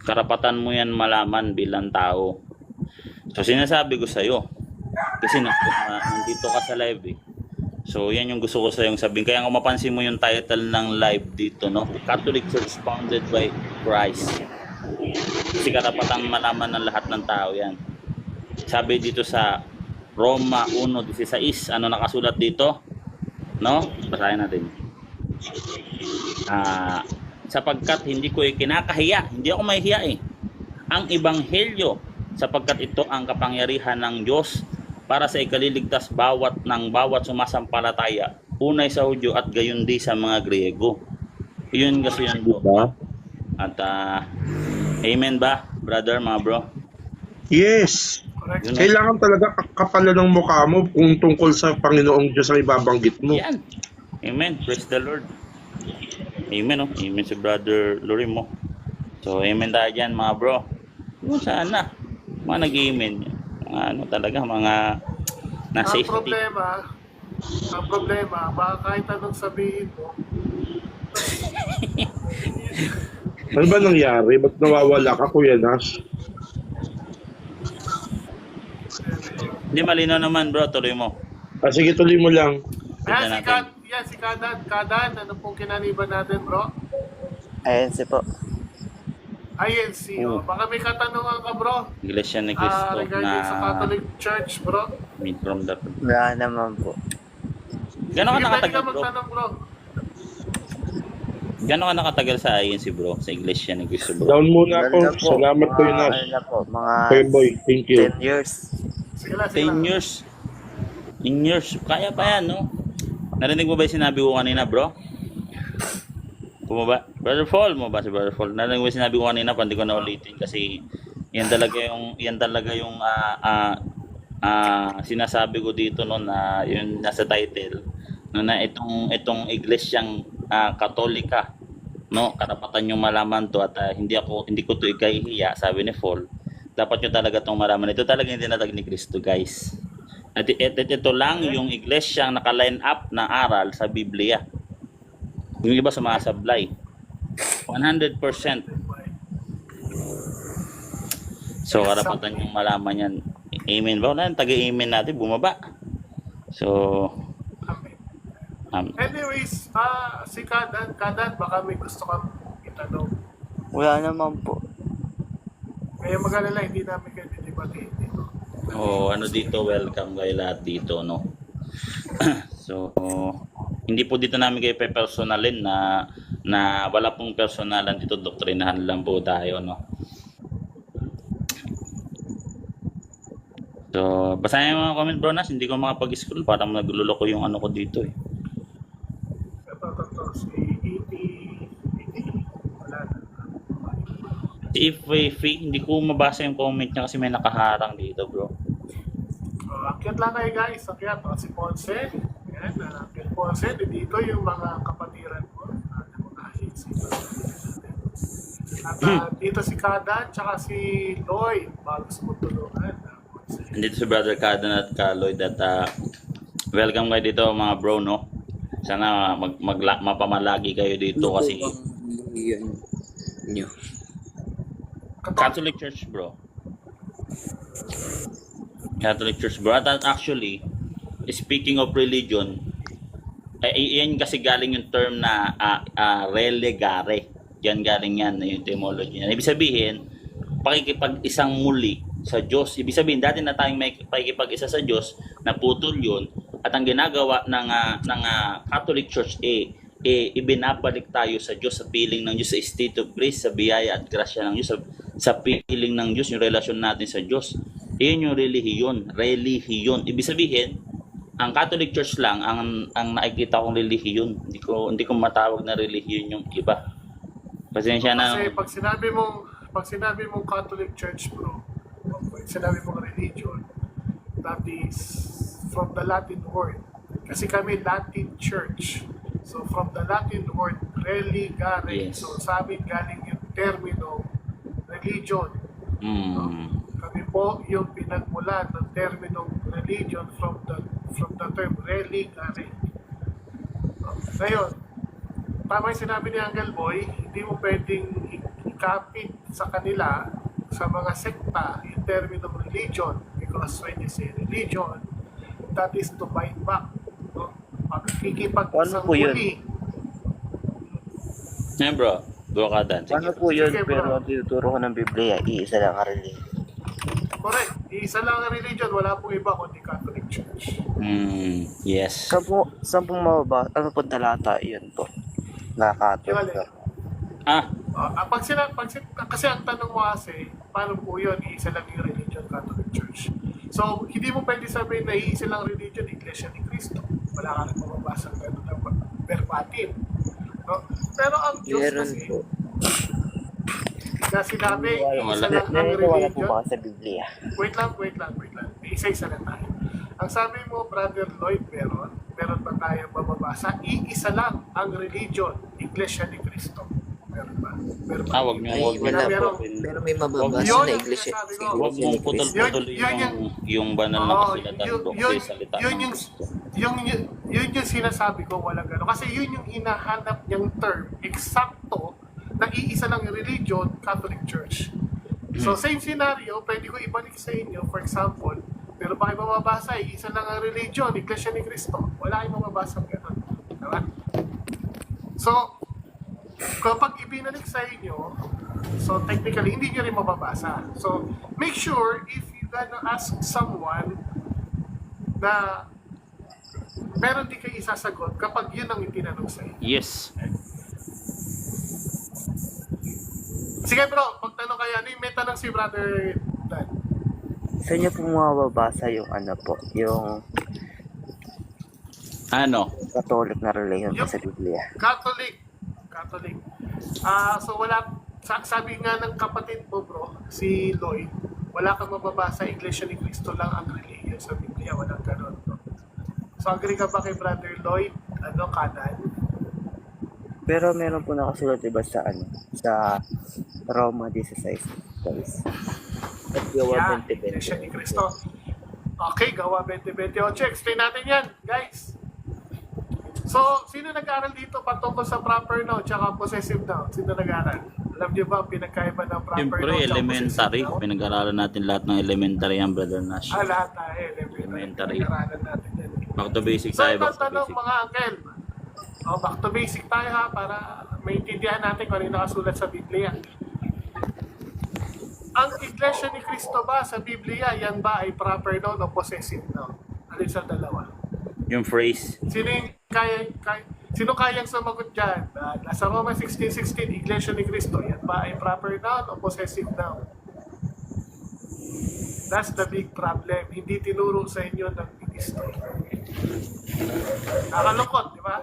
Karapatan mo yan malaman bilang tao. So, sinasabi ko sa iyo, kasi nandito ka sa live eh. So, yan yung gusto ko sa yung sabihin. Kaya kung mapansin mo yung title ng live dito, no? Catholic Church founded by Christ. Kasi karapatan malaman ng lahat ng tao yan. Sabi dito sa Roma 1:16, ano nakasulat dito? No? Basahin natin. Sapagkat hindi ko kinakahiya, hindi ako mahihiya eh, ang ebanghelyo, sapagkat ito ang kapangyarihan ng Diyos para sa ikaliligtas bawat sumasampalataya, unay sa Hudyo at gayon din sa mga Griego. Yun kasi yun, bro. At amen ba, brother, mga bro?
Yes.
Correct.
Yun,
Kailangan talaga kapalan ng mukha mo kung tungkol sa Panginoong Diyos ang ibabanggit mo.
yan. Amen. Praise the Lord. Amen, oh. Amen si Brother Lori mo. So, amen tayo dyan, mga bro. Yung sana, mga nag-amen. Mga ano talaga, mga na
Ang
safety.
problema, baka kahit anong sabihin mo,
Ano ba nangyari? Ba't nawawala ka, Kuya Nash?
Hindi malinaw naman, bro. Tuloy mo.
Sige, tuloy mo lang.
Tignan natin.
si Kadan, ano pong kinaniban natin, bro?
INC po.
INC, baka may katanungan ka, bro.
Iglesia ni Cristo
Regarding sa
na
Catholic Church, bro.
made from the...
Wala naman po.
Gano'n ka
Hindi pwede ka
nakatagal, bro?
magtanong, bro.
Gano'n ka nakatagal sa INC, bro? Sa Iglesia ni Cristo, bro?
Down muna ako.
Wala po.
Salamat, Kuya Nash.
Ano na po, mga
Kuya Boy, thank you.
10 years.
Sige lang,
10 years. 10 years. Kaya pa yan, no? Narinig mo ba yung sinabi ko kanina, bro? Bumaba. Brother Fall mo ba si Brother Fall? Narinig mo yung sinabi ko kanina, pandi ko na ulitin kasi yan talaga yung sinasabi ko dito no na yung nasa title no na itong iglesyang Katolika, no, karapatan yung malaman to at hindi ko to ikahihiya, sabi ni Fall. Dapat nyo talaga tong malaman. Ito talaga yung tinatag ni Kristo, guys. At ito lang yung iglesyang naka-line up na aral sa Biblia. Yung iba sumasablay. 100%. So, karapatan yung malaman yan. Amen ba? Wala, taga-amen natin, bumaba. So,
Anyways, si Kadan, baka may gusto kang itanong.
Wala naman po.
Kaya mag-alala, hindi namin kayo dinibatiin dito.
ano dito, welcome kayo lahat dito, no? So, Hindi po dito namin kayo pe-personalin na wala pong personalan dito, doktrinahan lang po tayo, no? So, basahin yung mga comment, bro, Nas. Hindi ko makapag-scroll. Parang nagluloko yung ano ko dito, eh.
Ito, si E.T. Wala na.
Si Ifefi, hindi ko mabasa yung comment niya kasi may nakaharang dito, bro.
Akyat lang kayo guys, akyat. Si Ponce, yan, Akyat Ponce, dito yung mga kapatiran ko. At dito si Kada, tsaka si Lloyd, bago sumutulungan.
Dito si Brother Kadan at ka Lloyd at welcome kayo dito mga bro, no? Sana mapamalagi kayo dito kasi
Yun. Nyo.
Catholic Church, bro. Catholic Church, bro. At actually, speaking of religion, yan kasi galing yung term na relegare. Yan galing yan, yung etymology yan. Ibig sabihin, pakikipag-isang muli sa Diyos. Ibig sabihin, dati na tayong may pakikipag-isa sa Diyos, naputol yun, at ang ginagawa ng Catholic Church, ibinabalik tayo sa Diyos, sa piling ng Diyos, sa state of grace, sa biyaya at grasya ng Diyos, sa piling ng Diyos, yung relasyon natin sa Diyos. Iyon yung relihiyon. Ibig sabihin, ang Catholic Church lang ang nakikita kong relihiyon. Hindi ko matawag na relihiyon yung iba. Pasensya na.
Kasi pag sinabi mong Catholic Church, bro, pag sinabi mong religion, that is from the Latin word. Kasi kami Latin Church. So from the Latin word, religare.
Yes.
So sa amin galing yung termino religion. Kami po yung pinagmulan ng terminong religion from the term religare. Ngayon, tama yung sinabi ni Uncle Boy, hindi mo pwedeng ikapit sa kanila, sa mga sekta, yung terminong religion, because when you say religion, that is to bite back. No? Pagkikipag-isang
po yun?
muli.
Yan, bro. Bro Kadan.
Paano po yun?
Sige, bro.
Pero ang tinuturo ko ng Biblia, iisa lang ang religion.
Correct. Isa lang ang religion, wala pong iba kundi Catholic Church.
Yes.
Saan pong mababa? Ano po talata? Yun po. Nakakatulog.
Kasi ang tanong mo kasi, paano po yun, iisa lang yung religion, Catholic Church. So, hindi mo pwede sabihin na iisa lang religion, Iglesia ni Cristo. Wala ka nang mababasa ng gano'n na verbatim. No? Pero ang Diyos
Meron
kasi,
po.
na sinabi, iisa lang ang
Naniniwala po
religion.
ba sa Biblia?
Wait lang. Isa-isa na tayo. Ang sabi mo, Brother Lloyd, meron pa tayo mababasa, iisa lang ang religion, Iglesia ni Cristo. Meron ba?
Wag niyo.
Ay, wala po. Pero may mababasa
Yun
na
yung
iglesia.
sinasabi ko.
Huwag mong putol-putol yung banal na kasulatan, bro. Kasi salita ng Kristo.
Yun yung sinasabi ko, walang gano'n. Kasi yun yung hinahanap niyang term, eksakto, na iisa lang yung religion, Catholic Church. So, same scenario, pwede ko ibalik sa inyo, for example, pero ba kayo mababasa, isa lang ang religion, Iglesia ni Cristo. Wala kayong mababasa gano'n. Diba? So, kapag ibinalik sa inyo, so technically, hindi nyo rin mababasa. So, make sure if you gonna ask someone na meron di kayo isasagot kapag yun ang itinanong sa inyo.
Yes.
Sige bro, pagtanong kayo, ano yung may tanong si Brother Dan?
Sa inyo po mababasa yung ano po, yung
Ano?
Catholic na religion po sa Biblia.
Catholic. So wala, sabi nga ng kapatid mo bro, si Lloyd, wala kang mababasa, Iglesia ni Cristo lang ang religion sa Biblia, walang ganun. Bro. So agree ka ba kay Brother Lloyd, Kanan?
Pero meron po nakasulat diba sa sa Roma 16 guys. At Gawa 2020.
Iglesia ni Cristo. Okay, Gawa 2028. Explain natin yan, guys. So, sino nag-aaral dito patungkol sa proper noun tsaka possessive noun? Sino nag-aaral? Alam niyo ba pinagkaiba ng proper
Siyempre,
noun tsaka
elementary.
possessive noun?
Pinag-aralan natin lahat ng elementary yan, Brother Nash.
Lahat tayo.
Elementary.
Pinag-aralan natin yan.
Back to basic
So,
tayo,
ito
back to
tanong
basic.
mga uncle. Back to basic tayo ha, para maintindihan natin kung ano yung nakasulat sa Biblia. Ang Iglesia ni Cristo ba sa Biblia, yan ba ay proper noun o possessive noun? Alin sa dalawa?
Yung phrase.
Sino yung sino kayang sumagot dyan? Nasa Roma 16:16, Iglesia ni Cristo. Yan ba ay proper noun o possessive noun? That's the big problem. Hindi tinuro sa inyo ng ministro. Nakalungkot, di ba?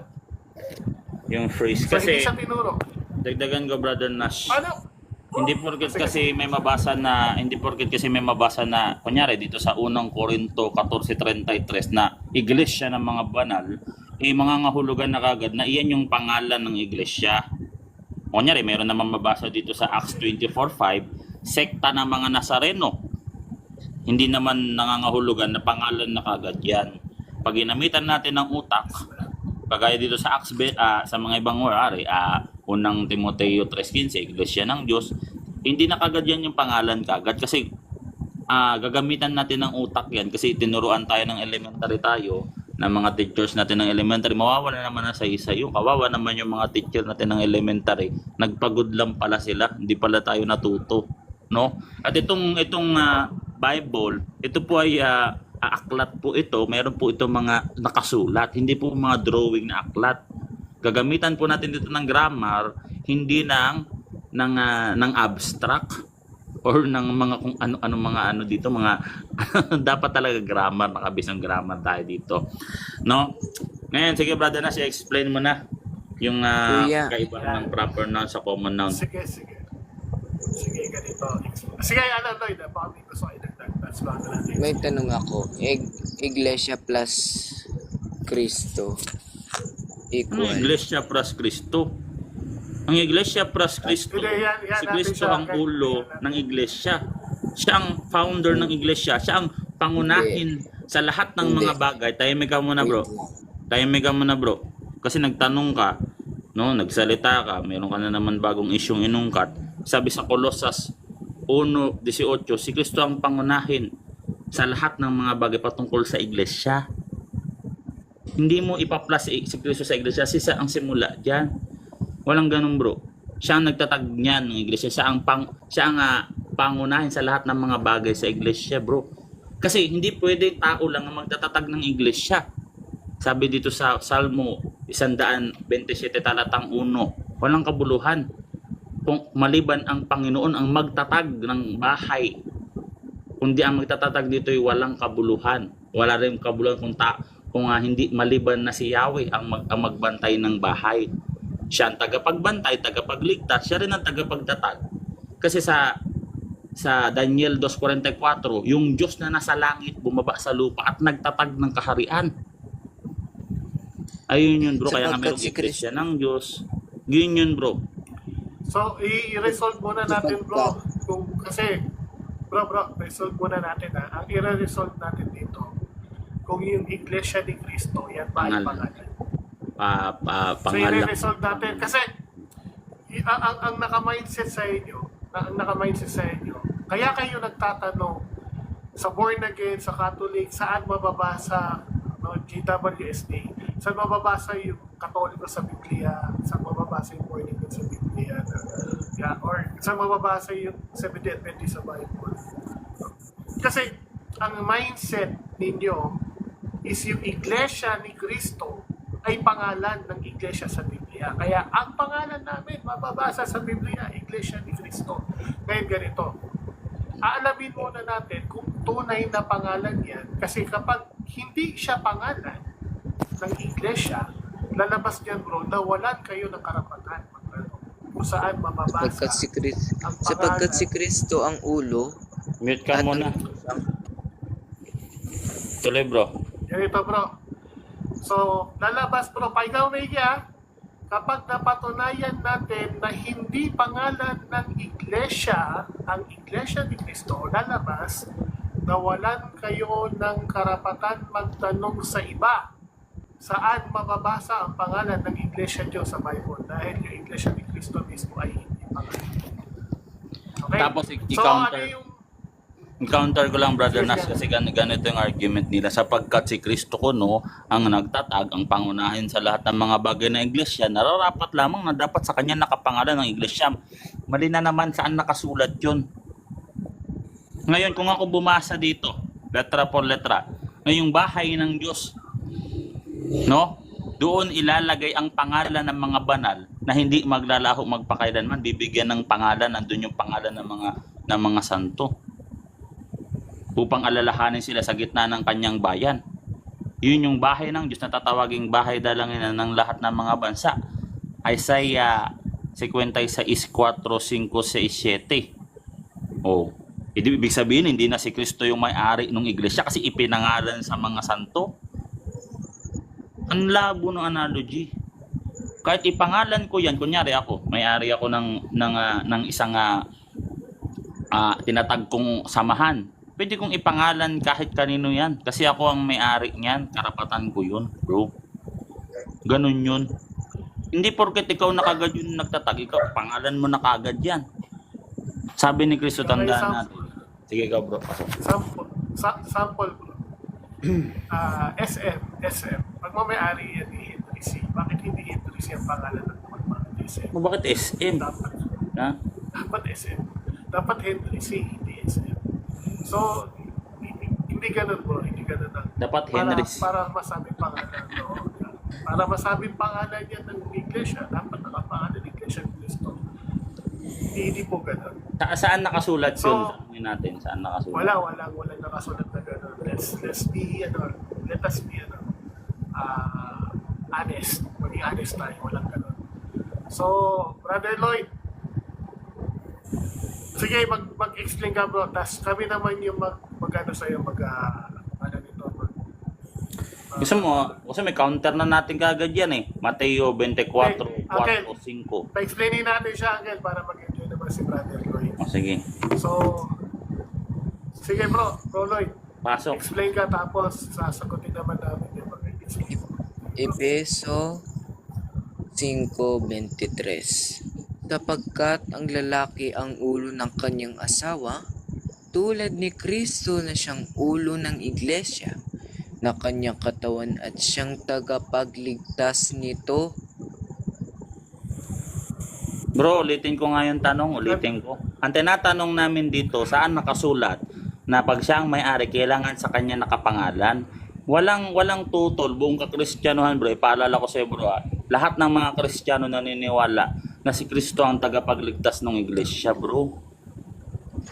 Yung phrase
So, hindi
kasi,
siya tinuro.
dagdagan ko, Brother Nash.
Ano?
Hindi porket kasi may mabasa na kunyari dito sa unang Korinto 14:33 na iglesia ng mga banal, mangangahulugan na kagad na iyan yung pangalan ng iglesia. Kunyari meron naman mabasa dito sa Acts 24:5, sekta ng mga Nazareno. Hindi naman nangangahulugan na pangalan na kagad yan. Pag ginamitan natin ng utak, kagaya dito sa Acts, sa mga ibang wari, unang Timoteo 3:15, Iglesia ng Diyos, hindi na kagad yan yung pangalan kagad kasi gagamitan natin ng utak yan kasi tinuruan tayo ng elementary tayo ng mga teachers natin ng elementary. Mawawala naman na sa isa yung kawawa naman yung mga teacher natin ng elementary. Nagpagod lang pala sila, hindi pala tayo natuto, no? At itong Bible, ito po ay aklat po ito, meron po ito mga nakasulat, hindi po mga drawing na aklat. Gagamitan po natin dito ng grammar, hindi ng abstract or ng mga kung ano mga ano dito, mga dapat talaga grammar, nakabisang grammar tayo dito. No? Ngayon, sige brother na, explain mo na yung
Kuya.
kaibahan ng proper noun sa common noun.
Sige, ganito. Sige, Lloyd, baka may gusto kayo dagdag. That's ba natin.
May tanong ako. Iglesia plus Cristo equal.
Iglesia plus Cristo. Ang Iglesia plus Cristo,
Hindi, yan
si
natin
Cristo
siya.
ang ulo ng Iglesia. Siya ang founder ng Iglesia. Siya ang pangunahin sa lahat ng
Hindi.
mga bagay. Tahimik ka muna, bro. Tahimik ka muna, bro. Kasi nagtanong ka, no, nagsalita ka, meron ka na naman bagong isyong inungkat. Sabi sa Colossus 1:18, si Cristo ang pangunahin sa lahat ng mga bagay patungkol sa Iglesia. Hindi mo ipaplas si Cristo sa Iglesia, siya ang simula diyan. Walang ganun, bro. Siya ang nagtatag niyan ng iglesia. Siya ang pangunahin sa lahat ng mga bagay sa iglesia, bro. Kasi hindi pwede tao lang ang magtatatag ng iglesia. Sabi dito sa Salmo 127 talatang 1, walang kabuluhan. Kung maliban ang Panginoon ang magtatag ng bahay. Kundi ang magtatatag dito ay walang kabuluhan. Wala rin kabuluhan kung hindi maliban na si Yahweh ang magbantay ng bahay. Siya ang tagapagbantay, tagapagligtas, siya rin ang tagapagtatag. Kasi sa Daniel 2:44, yung Diyos na nasa langit bumaba sa lupa at nagtatag ng kaharian. Ayun yun, bro. Kaya nga merong iglesia ng Diyos. Yun yun, bro.
So, i-resolve muna natin, bro. Kasi, bro, resolve muna natin, ha. Ang i-resolve natin dito, kung yung Iglesia ni Cristo, yan ba ay pangalan? So,
Pangalan.
i-resolve natin. Kasi, ang naka-mindset sa inyo, kaya kayo nagtatanong sa born again, sa Catholic, saan mababasa, GWSD, saan mababasa yung Katoliko sa Biblia, saan mababasa yung born again sa Biblia, or saan mababasa yung Seventh-day Adventist sa Bible. Kasi, ang mindset ninyo is yung Iglesia ni Cristo ay pangalan ng iglesia sa Biblia. Kaya ang pangalan namin mababasa sa Biblia, Iglesia ni Cristo. Ngayon ganito, aalamin muna natin kung tunay na pangalan yan. Kasi kapag hindi siya pangalan ng iglesia, lalabas niyan, bro, nawalan kayo ng karapatan kung saan mababasa
Sapagkat si Cristo ang ulo.
Mute ka muna. Tuloy, bro.
Ganito, bro. So, lalabas, bro, paikaw na iya, kapag napatunayan natin na hindi pangalan ng iglesia, ang Iglesia ni Cristo, lalabas, nawalan kayo ng karapatan magtanong sa iba saan mababasa ang pangalan ng Iglesia Diyos sa Bible dahil yung Iglesia ni Cristo mismo ay hindi pangalan. Okay?
Tapos i-counter ko lang, brother Nas, kasi ganito yung argument nila. Sapagkat si Kristo kuno ang nagtatag, ang pangunahin sa lahat ng mga bagay ng iglesia, nararapat lamang na dapat sa kanya nakapangalan ng iglesia. Mali na naman saan nakasulat yun. Ngayon, kung ako bumasa dito, letra por letra, ngayong bahay ng Diyos, no? doon ilalagay ang pangalan ng mga banal na hindi maglalaho magpakailanman. Bibigyan ng pangalan, nandun yung pangalan ng mga santo. Upang alalahanin sila sa gitna ng kanyang bayan. Yun yung bahay ng Diyos na tatawaging bahay dalanginan ng lahat ng mga bansa. Isaiah 56:4, 5, 6, 7. Oh, ibig sabihin hindi na si Kristo yung may-ari ng iglesia kasi ipinangalan sa mga santo. Ang labo ng analogy. Kahit ipangalan ko yan, kunyari ako, may-ari ako ng isang tinatag kong samahan. Pwede kong ipangalan kahit kanino yan. Kasi ako ang may-ari niyan. Karapatan ko yun, bro. Ganun yun. Hindi porket ikaw na kagad yun nagtatag, ikaw, pangalan mo na kagad yan. Sabi ni Kristo, tandaan natin. Sige ikaw, bro.
Sample bro. SM. Pag may-ari yan ni Henry C. Bakit hindi Henry C ang pangalan ng mga SM?
Bakit SM? Ha?
Dapat SM. Dapat Henry C, hindi SM. So, hindi ganun bro. Hindi ganun na.
Dapat Henry C.
Para masabing pangalan. No? Para masabing pangalan yan ng iglesia, dapat nakapangalan ng iglesia ng Kristo. Hindi po ganun.
Saan nakasulat yun?
So,
Sabi natin, saan nakasulat?
Wala nakasulat na gano'n. Let us be honest. Maging honest tayo, walang gano'n. So, Brother Lloyd, sige, mag-explain ka bro, tas kami naman yung mag-ano sa'yo, ano nito,
Gusto mo, kasi may counter na natin kagad yan eh. Mateo 24, 4, 5.
pa-explainin natin siya, Angel, para mag-enjoy naman si Brother Lloyd.
O sige,
So, sige bro Lloyd,
pasok.
explain ka tapos sasagutin naman namin yung mag-explain.
Efeso 5:23. Sapagkat ang lalaki ang ulo ng kanyang asawa, tulad ni Kristo na siyang ulo ng iglesia, na kanyang katawan at siyang tagapagligtas nito.
Bro, ulitin ko nga yung tanong, ulitin ko. Ang tinatanong namin dito, saan nakasulat na pag siya ang may-ari, kailangan sa kanya nakapangalan? Walang tutol, buong kakristyanuhan bro, ipaalala ko sa'yo bro, lahat ng mga Kristiyano naniniwala na si Kristo ang tagapagligtas ng iglesia bro.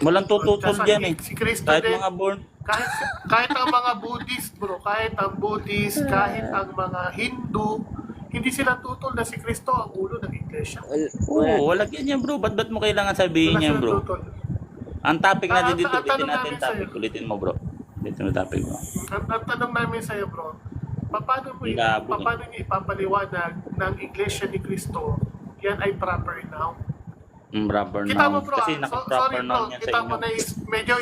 Walang tututol dyan eh.
Si Kristo
Kahit
din,
mga born,
kahit ang mga Buddhist bro, kahit ang mga Hindu, hindi sila tutol na si Kristo ang ulo ng iglesia.
oo, wala ganyan bro. Ba't mo kailangan sabihin
Wala
yan
silang
bro?
tutol.
Ang topic natin
Ang
dito, ulitin
tanong
natin
namin
topic.
sa'yo.
Ulitin mo bro. Ulitin mo topic bro.
Ang tanong namin sa iyo bro, paano
Labo.
niyo ipapaliwanag ng iglesia ni Kristo yan ay proper noun?
Proper
Kita mo
noun.
bro,
Kasi
sorry
naka-proper
bro,
noun yan sa
kita
inyo.
mo medyo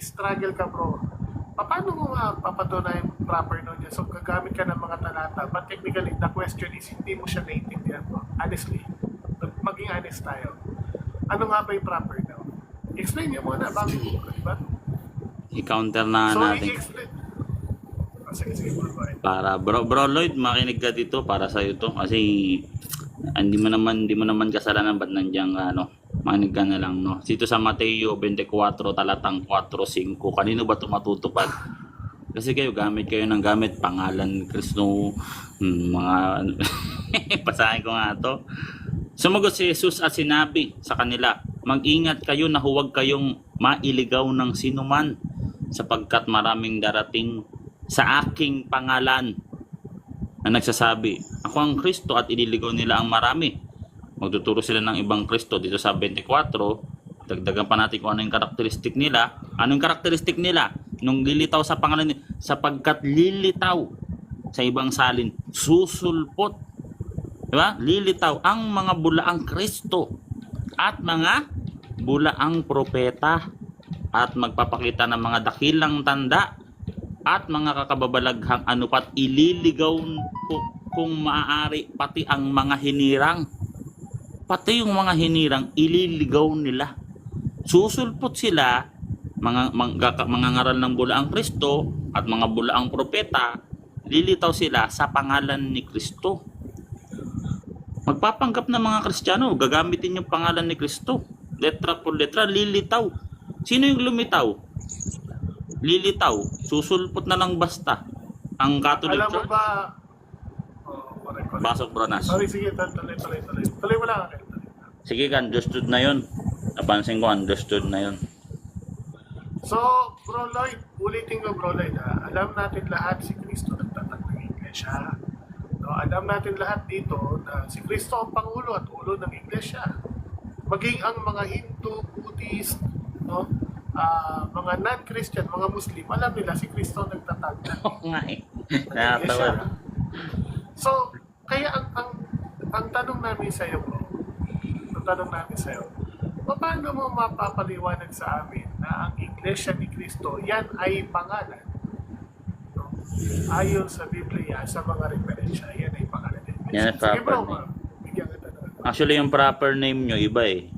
struggle ka bro. Paano mo papatunayan proper noun yan? So gagamit ka ng mga talata, but technically the question is hindi mo siya naiintindihan bro. Honestly, maging honest tayo. Ano nga ba yung proper noun? Explain niyo muna bago di ba?
I-counter na
So
natin.
i-explain. Sige bro.
Para bro Lloyd, makinig ka dito para sa to kasi hindi mo naman kasalanan ba't nandiyan ka makinig ka na lang no. Dito sa Mateo 24 talatang 4-5, kanino ba tumatutupad? Kasi gamit kayo ng pangalan ni Kristo, mga basahin ko nga to. Sumagot si Jesus at sinabi sa kanila, mag-ingat kayo na huwag kayong mailigaw ng sinuman sapagkat maraming darating sa aking pangalan na nagsasabi, ako ang Kristo at ililigaw nila ang marami. Magtuturo sila ng ibang Kristo dito sa 24. Dagdagan pa natin kung ano yung karakteristik nila. Anong karakteristik nila? Nung lilitaw sa pangalan nila, sapagkat lilitaw sa ibang salin, susulpot. Diba? Lilitaw ang mga bulaang Kristo at mga bulaang propeta at magpapakita ng mga dakilang tanda at mga kakababalaghang anupat ililigaw kung maaari pati ang mga hinirang. Pati yung mga hinirang ililigaw nila. Susulpot sila, mga ngaral ng bulaang Kristo at mga bulaang propeta, lilitaw sila sa pangalan ni Kristo. Magpapanggap ng mga Kristiyano, gagamitin yung pangalan ni Kristo. Letra por letra, lilitaw. Sino yung lumitaw? Lilitaw. Susulpot na lang basta. Ang Catholic
Alam mo
Church.
ba,
Pasok, bro Nas.
Sorry, sige, tuloy. Tuloy mo lang. Okay.
Sige ka, understood na yun. Napansin ko, understood na yun.
So, Bro Lloyd, ulitin ko Bro Lloyd, alam natin lahat si Kristo nagtatag ng iglesia. No, alam natin lahat dito na si Kristo ang pangulo at ulo ng iglesia. Maging ang mga Hindu, Buddhist, no, mga non-Christian, mga Muslim, alam nila si Kristo ang nagtatag ng
Oo nga eh.
iglesia.
Nakatawa.
So, kaya ang tanong namin sa iyo, bro, paano mo mapapaliwanag sa amin na ang Iglesia ni Cristo, yan ay pangalan? No? Ayon sa Biblia, sa mga referensya, yan ay pangalan ni Cristo.
Yan ay
Sige bro,
proper name.
bigyan kita na.
Actually, yung proper name nyo, iba eh.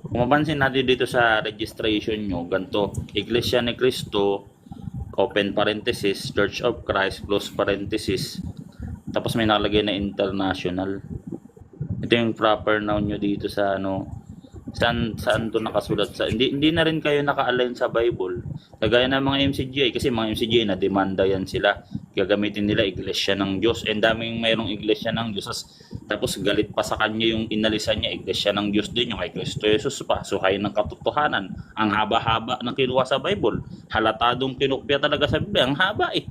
Kung mapansin natin dito sa registration nyo, ganito, Iglesia ni Cristo, open parenthesis, Church of Christ, close parenthesis, tapos may nakalagay na international. Ito yung proper noun nyo dito sa ano, saan to nakasulat sa, hindi na rin kayo naka-align sa Bible. Kagaya ng mga MCGI, kasi mga MCGI na demanda yan sila. Gagamitin nila Iglesia ng Diyos. And daming mayroong Iglesia ng Diyos. Tapos galit pa sa kanya yung inalisan niya, Iglesia ng Diyos din, yung kay Kristo Jesus pa. Suhay ng katotohanan. Ang haba-haba ng kinuha sa Bible. Halatadong kinukpya talaga sa Biblia. Ang haba eh.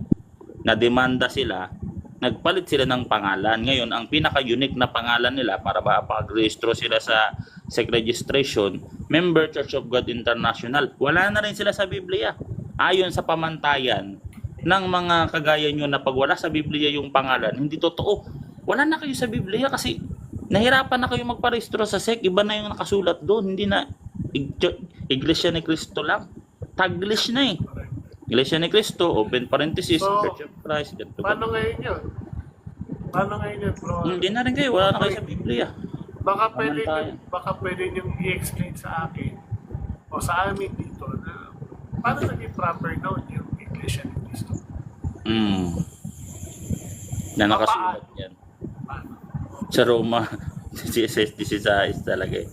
Na-demanda sila, nagpalit sila ng pangalan. Ngayon, ang pinaka-unique na pangalan nila para makapag-rehistro sila sa SEC registration, Member Church of God International. Wala na rin sila sa Biblia. Ayon sa pamantayan ng mga kagaya nyo na pag wala sa Biblia yung pangalan, hindi totoo. Wala na kayo sa Biblia kasi nahirapan na kayo magparehistro sa SEC. Iba na yung nakasulat doon. Hindi na Iglesia ni Cristo lang. Taglish na eh. Iglesia ni Cristo, open parenthesis,
So,
Church of Christ. Ganito.
Paano ngayon yun? Bro?
Hindi na rin kayo. Wala na kayo sa Biblia.
Baka
Pamantayan.
pwede niyong i-explain sa akin o sa amin dito na paano naging proper noun yung Iglesia ni Cristo?
Na nakasulat yan.
Paano?
Sa Roma, 16 talaga eh.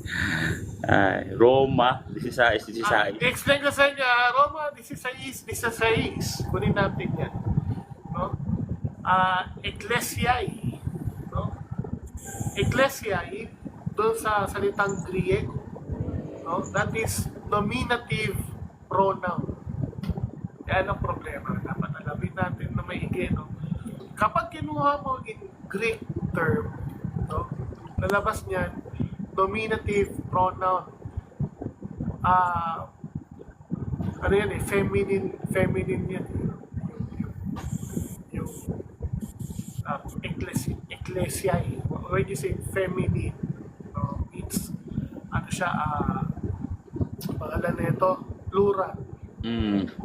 Roma, 16.
I-explain ko sa inyo, Roma 16. Kunin natin yan. No? Ecclesiae. No? Ecclesiae, doon sa salitang Griego, no? That is nominative pronoun. Yan ang problema. Dapat alamin natin na maigi, no? Kapag kinuha mo in Greek term, no? Lalabas niyan, nominative pronoun. Ano yan eh, feminine yan. Yung ecclesiae. When you say feminine, it's, ano siya, pangalan na ito, plural.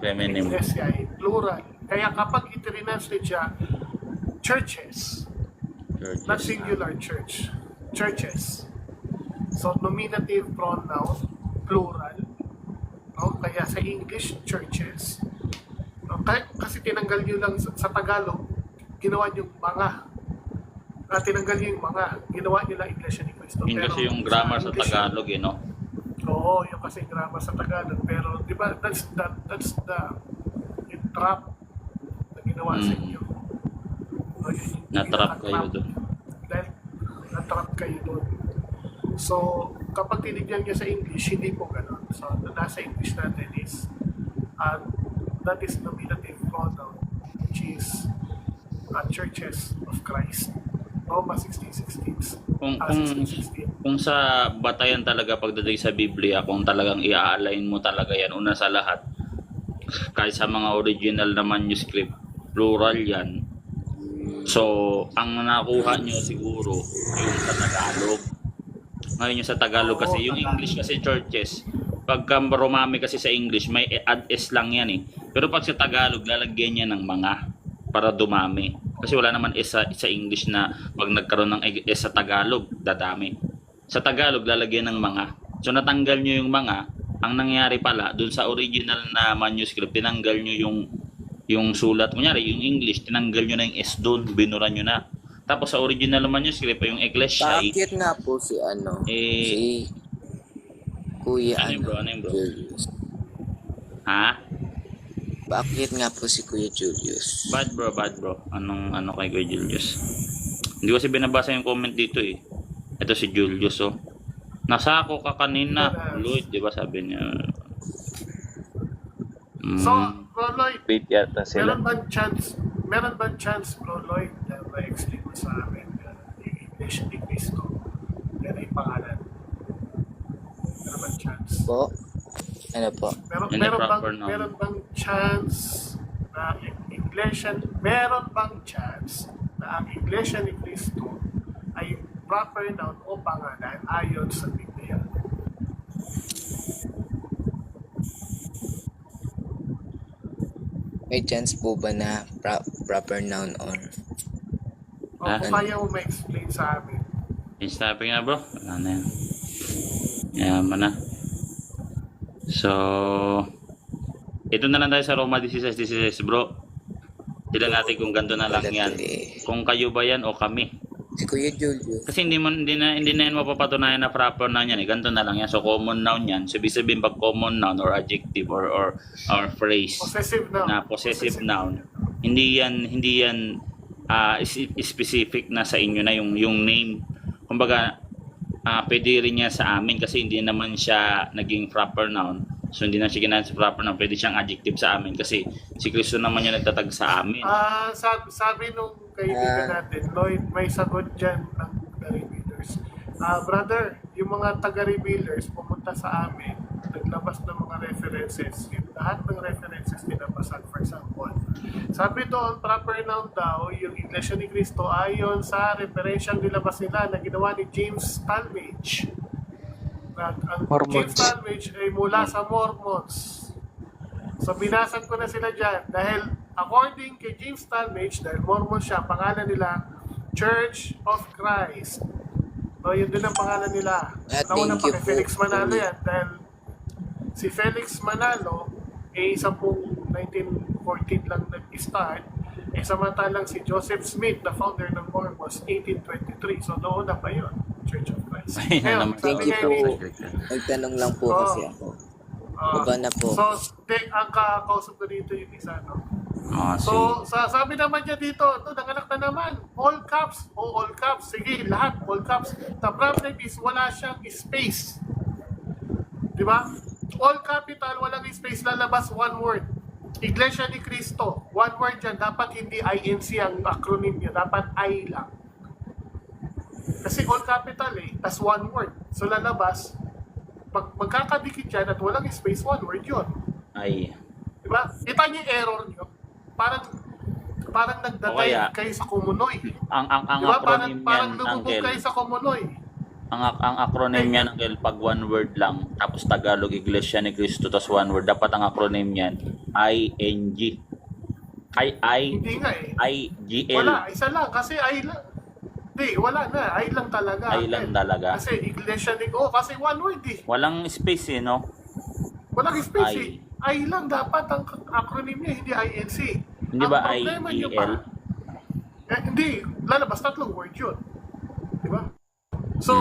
Feminine.
Ecclesiae, plural. Kaya kapag iti-renounced siya, churches, not singular church, churches. So, nominative pronoun, plural. No? Kaya sa English, churches. No? Kasi tinanggal nyo lang sa Tagalog, ginawa nyo mga. Tinanggal nyo yung mga, ginawa nyo lang Iglesia ni Cristo.
Yun kasi yung grammar sa
English,
Tagalog eh, no?
Oo, yung kasi grammar sa Tagalog. Pero, di ba, that's the yung trap na ginawa sa inyo. No,
Na-trap kayo doon.
Dahil na-trap kayo doon. So, kapag tinignan niya sa English, hindi po ganun. So, nasa English natin is, that is nominative pronoun, which is churches of Christ. Roma 16:16.
Kung sa batayan talaga pagdating sa Biblia, kung talagang i-align mo talaga yan, una sa lahat, kahit sa mga original na manuscript, plural yan. So, ang nakuha nyo siguro yung sa Tagalog. Ngayon yung sa Tagalog kasi, yung English kasi churches, pagka rumami kasi sa English, may add s lang yan eh. Pero pag sa Tagalog, lalagyan niya ng mga para dumami. Kasi wala naman s sa English na pag nagkaroon ng s sa Tagalog, dadami. Sa Tagalog, lalagyan ng mga. So natanggal nyo yung mga. Ang nangyari pala, dun sa original na manuscript, tinanggal nyo yung sulat. Kunyari, yung English, tinanggal nyo na yung s dun, binura nyo na. Tapos sa original manuscript, yung Ecclesia,
Bakit nga po si si Kuya
ano yung bro?
Julius?
Ha?
Bakit nga po si Kuya Julius?
Bad bro. Anong kay Kuya Julius? Hindi ko kasi binabasa yung comment dito eh. Ito si Julius oh. Nasako ka kanina, Lloyd, di ba sabi niya?
So, Bro Lloyd,
Wait yata sila.
meron bang chance, Bro Lloyd, na ma-explain mo sa amin yung English ni Cristo? Yan ay pangalan. Meron bang chance?
Po? Ano po?
Yan ay proper noun.
Meron bang chance na meron bang chance na ang Iglesia ni Cristo ay proper noun o pangalan ayon sa Biblia?
May chance po ba na proper noun or
O kung kaya mo ma-explain sa amin.
Finish topic na bro. Wala na yan. Yaman na. So, ito na lang tayo sa Roma 16:16 bro. Tignan natin kung ganito na lang yan. Kung kayo ba yan o kami.
si Kuya Julio?
Kasi hindi na yan mapapatunayan na proper noun yan eh. Ganito na lang yan. So common noun yan. So ibig sabihin pag common noun or adjective or phrase
Possessive noun.
na possessive noun, hindi yan specific na sa inyo na yung name. Kumbaga pwede rin niya sa amin kasi hindi naman siya naging proper noun. So hindi na siya ginamit sa proper noun, pwede siyang adjective sa amin kasi si Kristo naman yung nagtatag sa amin.
Sabi nung kaibigan natin, Lloyd, may sagot dyan ng taga-revealers. Brother, yung mga taga-revealers pumunta sa amin, naglabas ng mga references. Yung lahat ng references pinabasan, for example. Sabi doon, proper noun daw, yung Iglesia ni Cristo ayon sa referensyang nilabas nila na ginawa ni James Talmage. Ang James Talmage ay mula sa Mormons. So binasag ko na sila dyan dahil according kay James Talmage, dahil Mormon siya, pangalan nila Church of Christ. So yun din ang pangalan nila. Nauna pa kay Felix Manalo yan dahil si Felix Manalo isa pong 1914 lang nag-start. Samantalang si Joseph Smith, the founder ng Mormons, 1823. So noon na pa yun, Church of Christ. Ngayon,
Thank
sabi
you
nga
po.
ni
Nagtanong lang po kasi ako. Baba na po.
So, ang kakausap ko dito yung isa, no?
So,
Sabi naman niya dito, nanganak na naman, all caps, all caps, sige, lahat, all caps. The problem is, wala siyang space. Di ba? All capital, walang space, lalabas one word. Iglesia ni Cristo, one word yan, dapat hindi INC ang acronym niya, dapat I lang. Kasi all capital tas one word. So lalabas, pag magkakadikit yan at walang space, one word yun.
ay.
Diba? Kita niyo yung error niyo. Parang nagdatay kayo sa Kumunoy.
Ang
Diba?
acronym
Parang
niyan,
lumubog
Uncle.
kayo sa Kumunoy.
Ang acronym niyan, Uncle, pag one word lang, tapos Tagalog, Iglesia ni Cristo, tapos one word, dapat ang acronym niyan, ING.
Hindi nga
IGL.
Wala, isa lang. Kasi I lang. Hindi, wala na. I lang talaga.
I lang talaga.
Kasi Iglesia ni... kasi one word
Walang space no?
Walang space
I.
I lang dapat ang acronym niya, hindi INC.
Hindi ba
Ang problema niyo
IEL?
hindi, lalabas tatlong word yun. Di ba? So,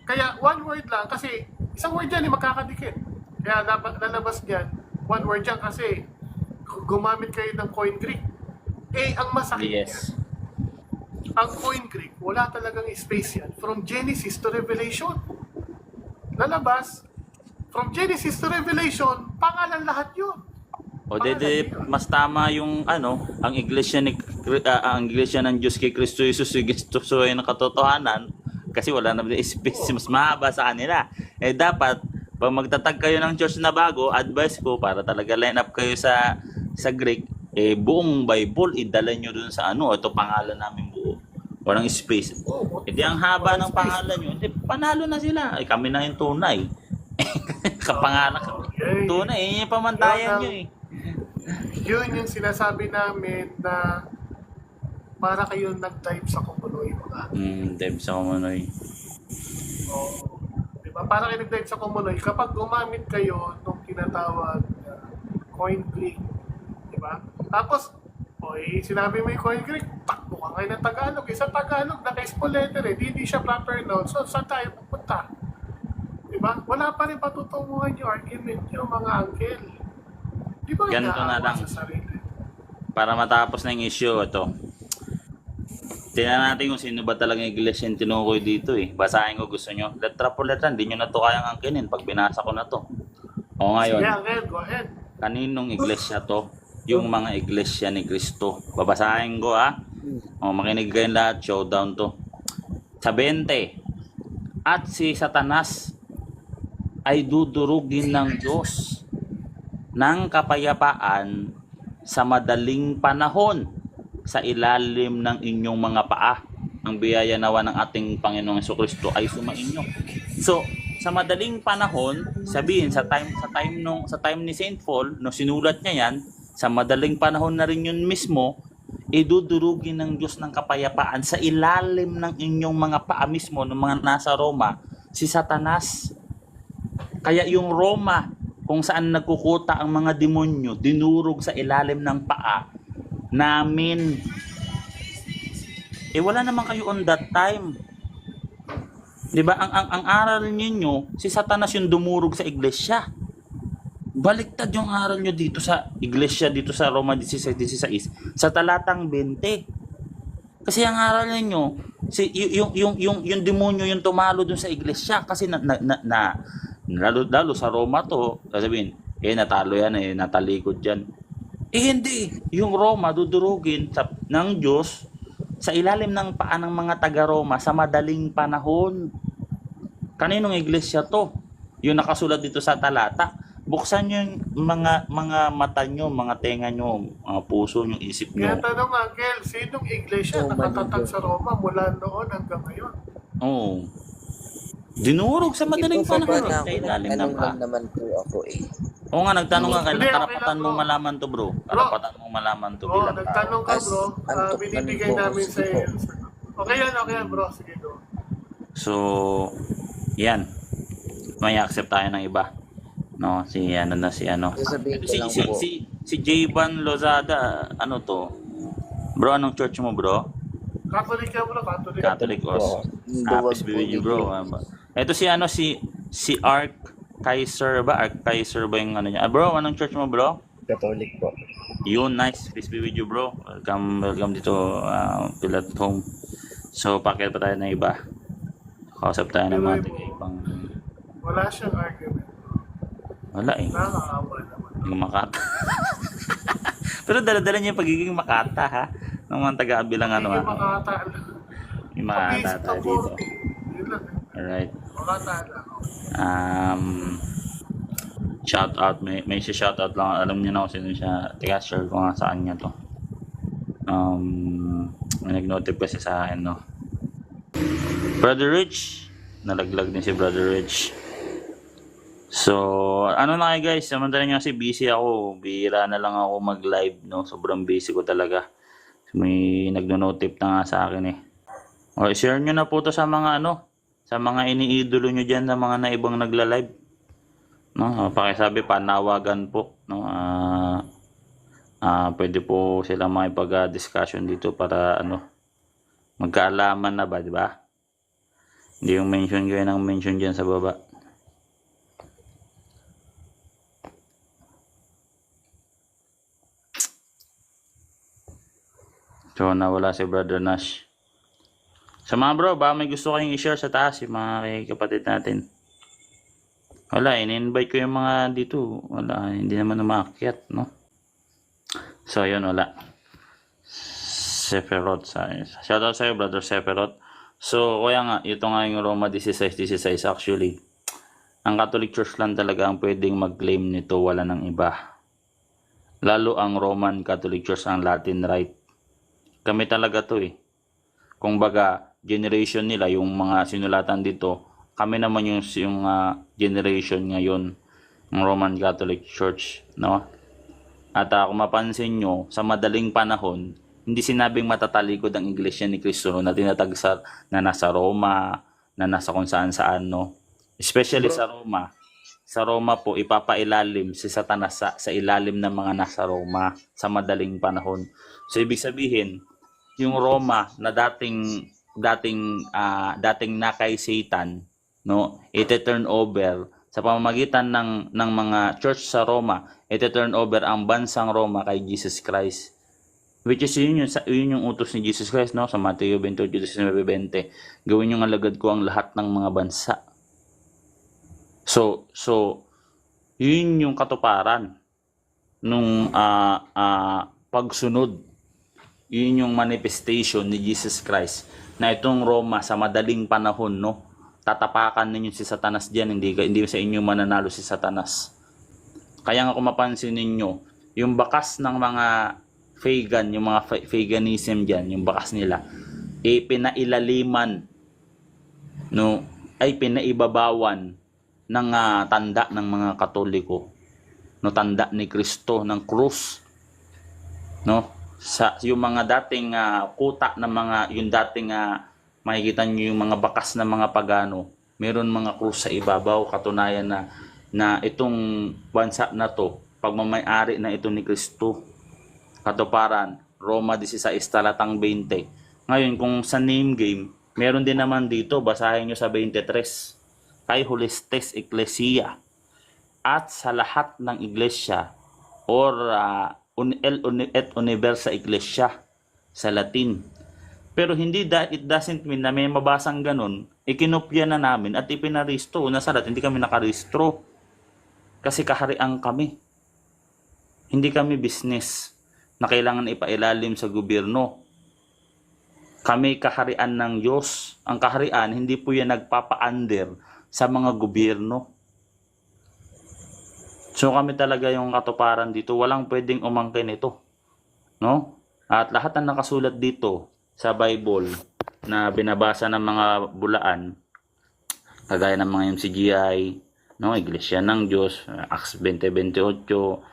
kaya one word lang kasi isang word yan magkakadikit. Kaya dapat lalabas niyan, one word yan kasi gumamit kayo ng Coin Greek. Ang masakit niya,
Yes.
ang Coin Greek, wala talagang space yan. From Genesis to Revelation. Lalabas, from Genesis to Revelation, pangalan lahat yun.
O mas tama yung ang iglesia ang iglesia ng Diyos kay Kristo Jesus gusto ay ng katotohanan kasi wala na space, mas mahaba sa kanila. Dapat pag magtatag kayo ng church na bago, advice ko para talaga line up kayo sa Greek, buong Bible idala nyo dun sa ito pangalan namin buo. Walang space. Ang haba ng pangalan nyo, panalo na sila. Kami na yung tunay. Kapangalan tunay, yun yung pamantayan nyo
Yun yung sinasabi namin na para kayo nag-type sa Kumunoy.
Type sa Kumunoy.
Diba? Para kayo nag-type sa Kumunoy, kapag gumamit kayo nung tinatawag Coin Greek, diba? Tapos, sinabi mo yung Coin Greek, takbo ka ngayon ng Tagalog. Sa Tagalog, naka-small letter hindi siya proper noun. So, saan tayo pupunta? Diba? Wala pa rin patutunguhan yung argument yung mga uncle. Di ba
ganito na lang.
Sa sarili?
Para matapos na yung issue ito. Tingnan natin kung sino ba talagang iglesia yung tinukoy dito eh. Basahin ko, gusto nyo. Letra po letra, hindi nyo na to kayang angkinin pag binasa ko na to. O ngayon,
Sige, Uncle, go ahead.
kaninong iglesia to? Yung mga iglesia ni Kristo. Babasahin ko ha. O makinig kayong lahat, showdown to. Sa 20. At si Satanas ay dudurugin ng Diyos ng kapayapaan sa madaling panahon sa ilalim ng inyong mga paa. Ang biyaya nawa ng ating Panginoong Jesucristo ay sumainyo. So, sa madaling panahon, sabihin sa time ni Saint Paul, no sinulat niya yan, sa madaling panahon na rin yun mismo, idudurugin ng Diyos ng kapayapaan sa ilalim ng inyong mga paa mismo, ng mga nasa Roma, si Satanas. Kaya yung Roma, kung saan nagkukuta ang mga demonyo, dinurog sa ilalim ng paa namin. Wala naman kayo on that time. 'Di ba? Ang aral niyo, si Satanas yung dumurog sa iglesia. Baliktad yung aral niyo dito sa iglesia, dito sa Roma 16:16 sa talatang 20. Kasi ang aral niyo, yung demonyo yung tumalo dun sa iglesia kasi lalo sa Roma to, sabihin, natalo yan, natalikod yan. Hindi. Yung Roma, dudurugin ng Diyos sa ilalim ng paa ng mga taga-Roma sa madaling panahon. Kaninong iglesia to? Yung nakasulat dito sa talata. Buksan nyo yung mga mata nyo, mga tenga nyo, mga puso nyo, isip
Kaya
nyo.
tanong, Uncle, sinong iglesia nakatatag sa Roma mula noon hanggang ngayon?
Oo. Dinurog sa madaling
Ito pa ba
panahon
na
sa ilalim ng
tanong
paa.
lang naman po ako eh.
Oo nga, nagtanong ka.
Hindi, okay
Karapatan
lang,
mong
bro.
malaman to, bro. Karapatan mong malaman to
Oo,
bilang tao.
nagtanong ka, bro.
Antok
Binibigay
na
namin
po.
sa iyo. Okay yan, bro. Sige, go.
So, yan. May accept tayo ng iba. No, si ano.
Sasabihin ko lang po.
Si J-Ban Lozada, ano to? Bro, anong church mo, bro?
Catholic ka, bro. Catholic.
Catholic os.
Duwag
Peace
po
be with you, bro. Ito si Ark Kaiser ba? Ark Kaiser ba yung ano niya? Bro, anong church mo, bro?
Catholic po.
Yun, nice. Peace be with you, bro. Welcome dito, Pilat Home. So, pakiat pa tayo ng iba. Kausap tayo ng mga ibang...
Wala siyang argument.
Wala eh.
Nakakaawa naman.
Mga makata. Pero dala-dala niya yung pagiging makata, ha? Ng mga taga-abilang ano.
Hindi makata.
Yung makata tayo dito.
Yun lang.
Alright.
Makata lang.
Shout out. May shout out lang. Alam niyo na kung sino siya. Teka, share ko nga saan niya to. May nag-notif kasi sa akin, no? Brother Rich. Nalaglag din si Brother Rich. So, ano na kayo guys, samantala nyo kasi busy ako. Bihira na lang ako mag-live, no? Sobrang busy ko talaga. May nagno-notif na nga sa akin eh. O, share nyo na po to sa mga ano, sa mga iniidolo nyo dyan, sa mga naibang nagla-live. No? Pakisabi, panawagan po. No? Pwede po sila makipag-discussion dito para ano, magkaalaman na ba, di ba? Hindi yung mention kayo ng mention dyan sa baba. So, nawala si Brother Nash. Sa mga bro, ba may gusto kayong i-share sa taas yung mga kapatid natin? Wala, in-invite ko yung mga dito. Wala, hindi naman umakyat, no? So, yun, wala. Sephiroth. Shoutout sa'yo, Brother Sephiroth. So, kaya nga, ito nga yung Roma 16:16 actually. Ang Catholic Church lang talaga ang pwedeng mag-claim nito, wala ng iba. Lalo ang Roman Catholic Church, ang Latin Rite. Kami talaga to eh. Kung baga, generation nila, yung mga sinulatan dito, kami naman yung generation ngayon ng Roman Catholic Church, no? At kung mapansin nyo, sa madaling panahon, hindi sinabing matatalikod ang Iglesia ni Cristo no, na tinatagsa na nasa Roma, na nasa kung saan-saan, no? Especially sa Roma. Sa Roma po, ipapailalim si Satanas sa ilalim ng mga nasa Roma sa madaling panahon. So, ibig sabihin, yung Roma na dating na kay Satan, no, ite-turn over sa pamamagitan ng mga church sa Roma, ite-turn over ang bansang Roma kay Jesus Christ. Which is yun yung utos ni Jesus Christ, no? Sa Mateo 28:19. Gawin yung alagad ko ang lahat ng mga bansa. So yun yung katuparan nung pagsunod. Yun yung manifestation ni Jesus Christ na itong Roma sa madaling panahon, no? Tatapakan ninyo si Satanas diyan, hindi sa inyo mananalo si Satanas. Kaya nga kung mapansin ninyo, yung bakas ng mga pagan, yung mga paganism diyan, yung bakas nila, pinailaliman, no, ay pinaibabawan ng tanda ng mga Katoliko, no, tanda ni Kristo ng krus, no, sa yung mga dating kuta ng mga yung dating makikita niyo yung mga bakas ng mga pagano, meron mga krus sa ibabaw, katunayan na itong bansa na to pagmamay-ari na ito ni Kristo. Katuparan, Roma 16 talatang 20. Ngayon kung sa name game, meron din naman dito, basahin nyo sa 23. Kay Holistes Ecclesia at sa lahat ng iglesia or et universa Ecclesia sa Latin. Pero it doesn't mean na may mabasang ganun, ikinopya na namin at ipinaristo. Una sa lahat, hindi kami nakaristro. Kasi kaharian kami. Hindi kami business na kailangan ipailalim sa gobyerno. Kami kaharian ng Diyos. Ang kaharian, hindi po yan nagpapa-under sa mga gobyerno. So kami talaga yung katuparan dito. Walang pwedeng umangkin ito. No? At lahat ng nakasulat dito sa Bible na binabasa ng mga bulaan, kagaya ng mga MCGI, no, Iglesia ng Diyos, Acts 20:28,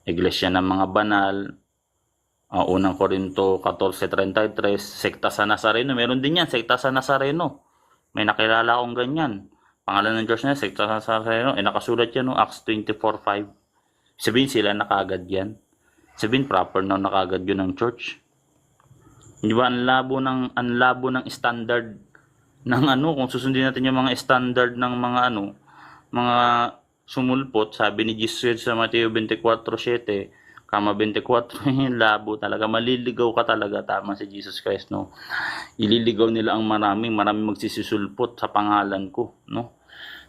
Iglesia ng mga banal, unang Korinto 14:33, sekta sa Nazareno, meron din yan, sekta sa Nazareno. May nakilala akong ganyan. Pangalan ng Diyos na sekta sa Nazareno, nakasulat yan no, Acts 24:5. Sabihin sila nakagad yan. Sabihin proper na nakagad yun ng church. Di ba ang labo ng standard ng kung susundin natin yung mga standard ng mga mga sumulpot, sabi ni Jesus sa Mateo 24:7, kama 24, labo talaga, maliligaw ka talaga, tama si Jesus Christ, no? Ililigaw nila ang maraming magsisisulpot sa pangalan ko, no?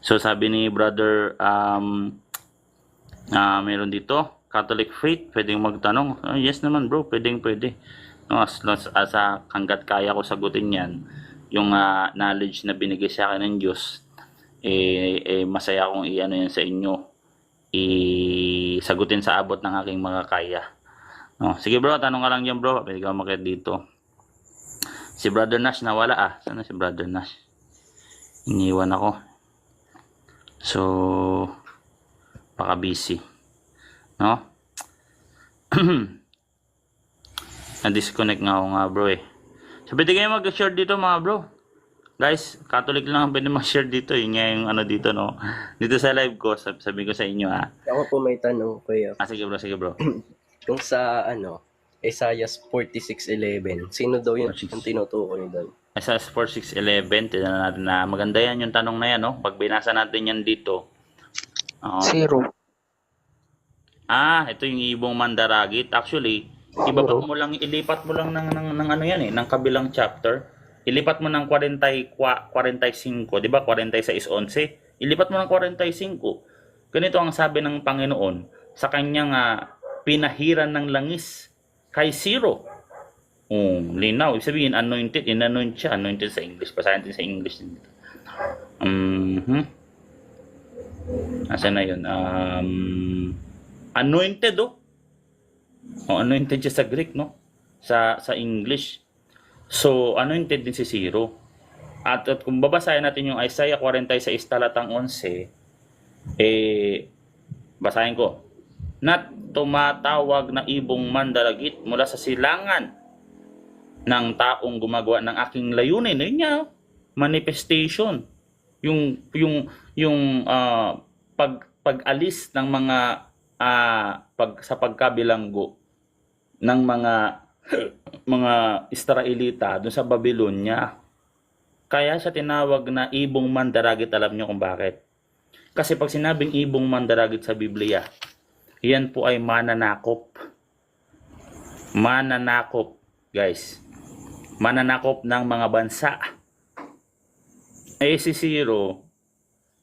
So sabi ni brother, meron dito, Catholic faith, pwedeng magtanong. Yes naman bro, pwede. No, as hanggat kaya ko sagutin yan, yung knowledge na binigay sa akin ng Diyos, masaya akong yan sa inyo, sagutin sa abot ng aking mga kaya. No, sige bro, tanong ka lang yan bro, pwede ka umakyat dito. Si Brother Nash nawala Sana si Brother Nash? Iniwan ako. So, baka busy. No? Na-disconnect nga ako bro So pwede kayo mag-share dito mga bro. Guys, Catholic lang ang pwede mag-share dito. Yun nga yung dito no. Dito sa live ko, sabi ko sa inyo
Ako po may tanong kuya.
Sige bro.
Kung sa Isaiah 46:11, sino daw yung tinutukoy doon?
Isaiah 46:11, tignan natin na maganda yan yung tanong na yan no. Pag binasa natin yan dito.
Zero.
Ito yung ibong mandaragit. Actually, ilipat mo lang ng yan ng kabilang chapter. Ilipat mo ng 45, 'di ba? 46:11. Ilipat mo ng 45. Ganito ang sabi ng Panginoon sa kanyang pinahiran ng langis kay Zero. Linaw, ibig sabihin anointed, inanoint siya, anointed sa English. Basahin natin sa English dito. Asa na 'yun? Anointed anointed siya sa Greek, no? Sa English. So, anointed din si Zero. At kung babasahin natin yung Isaiah 46 talatang 11, basahin ko. Na tumatawag na ibong mandaragit mula sa silangan ng taong gumagawa ng aking layunin. Yun niya, manifestation. Yung pag-alis ng mga sa pagkabilanggo ng mga Israelita doon sa Babylonia. Kaya siya tinawag na ibong mandaragit. Alam niyo kung bakit? Kasi pag sinabing ibong mandaragit sa Biblia, yan po ay mananakop. Mananakop, guys. Mananakop ng mga bansa. Si Zero,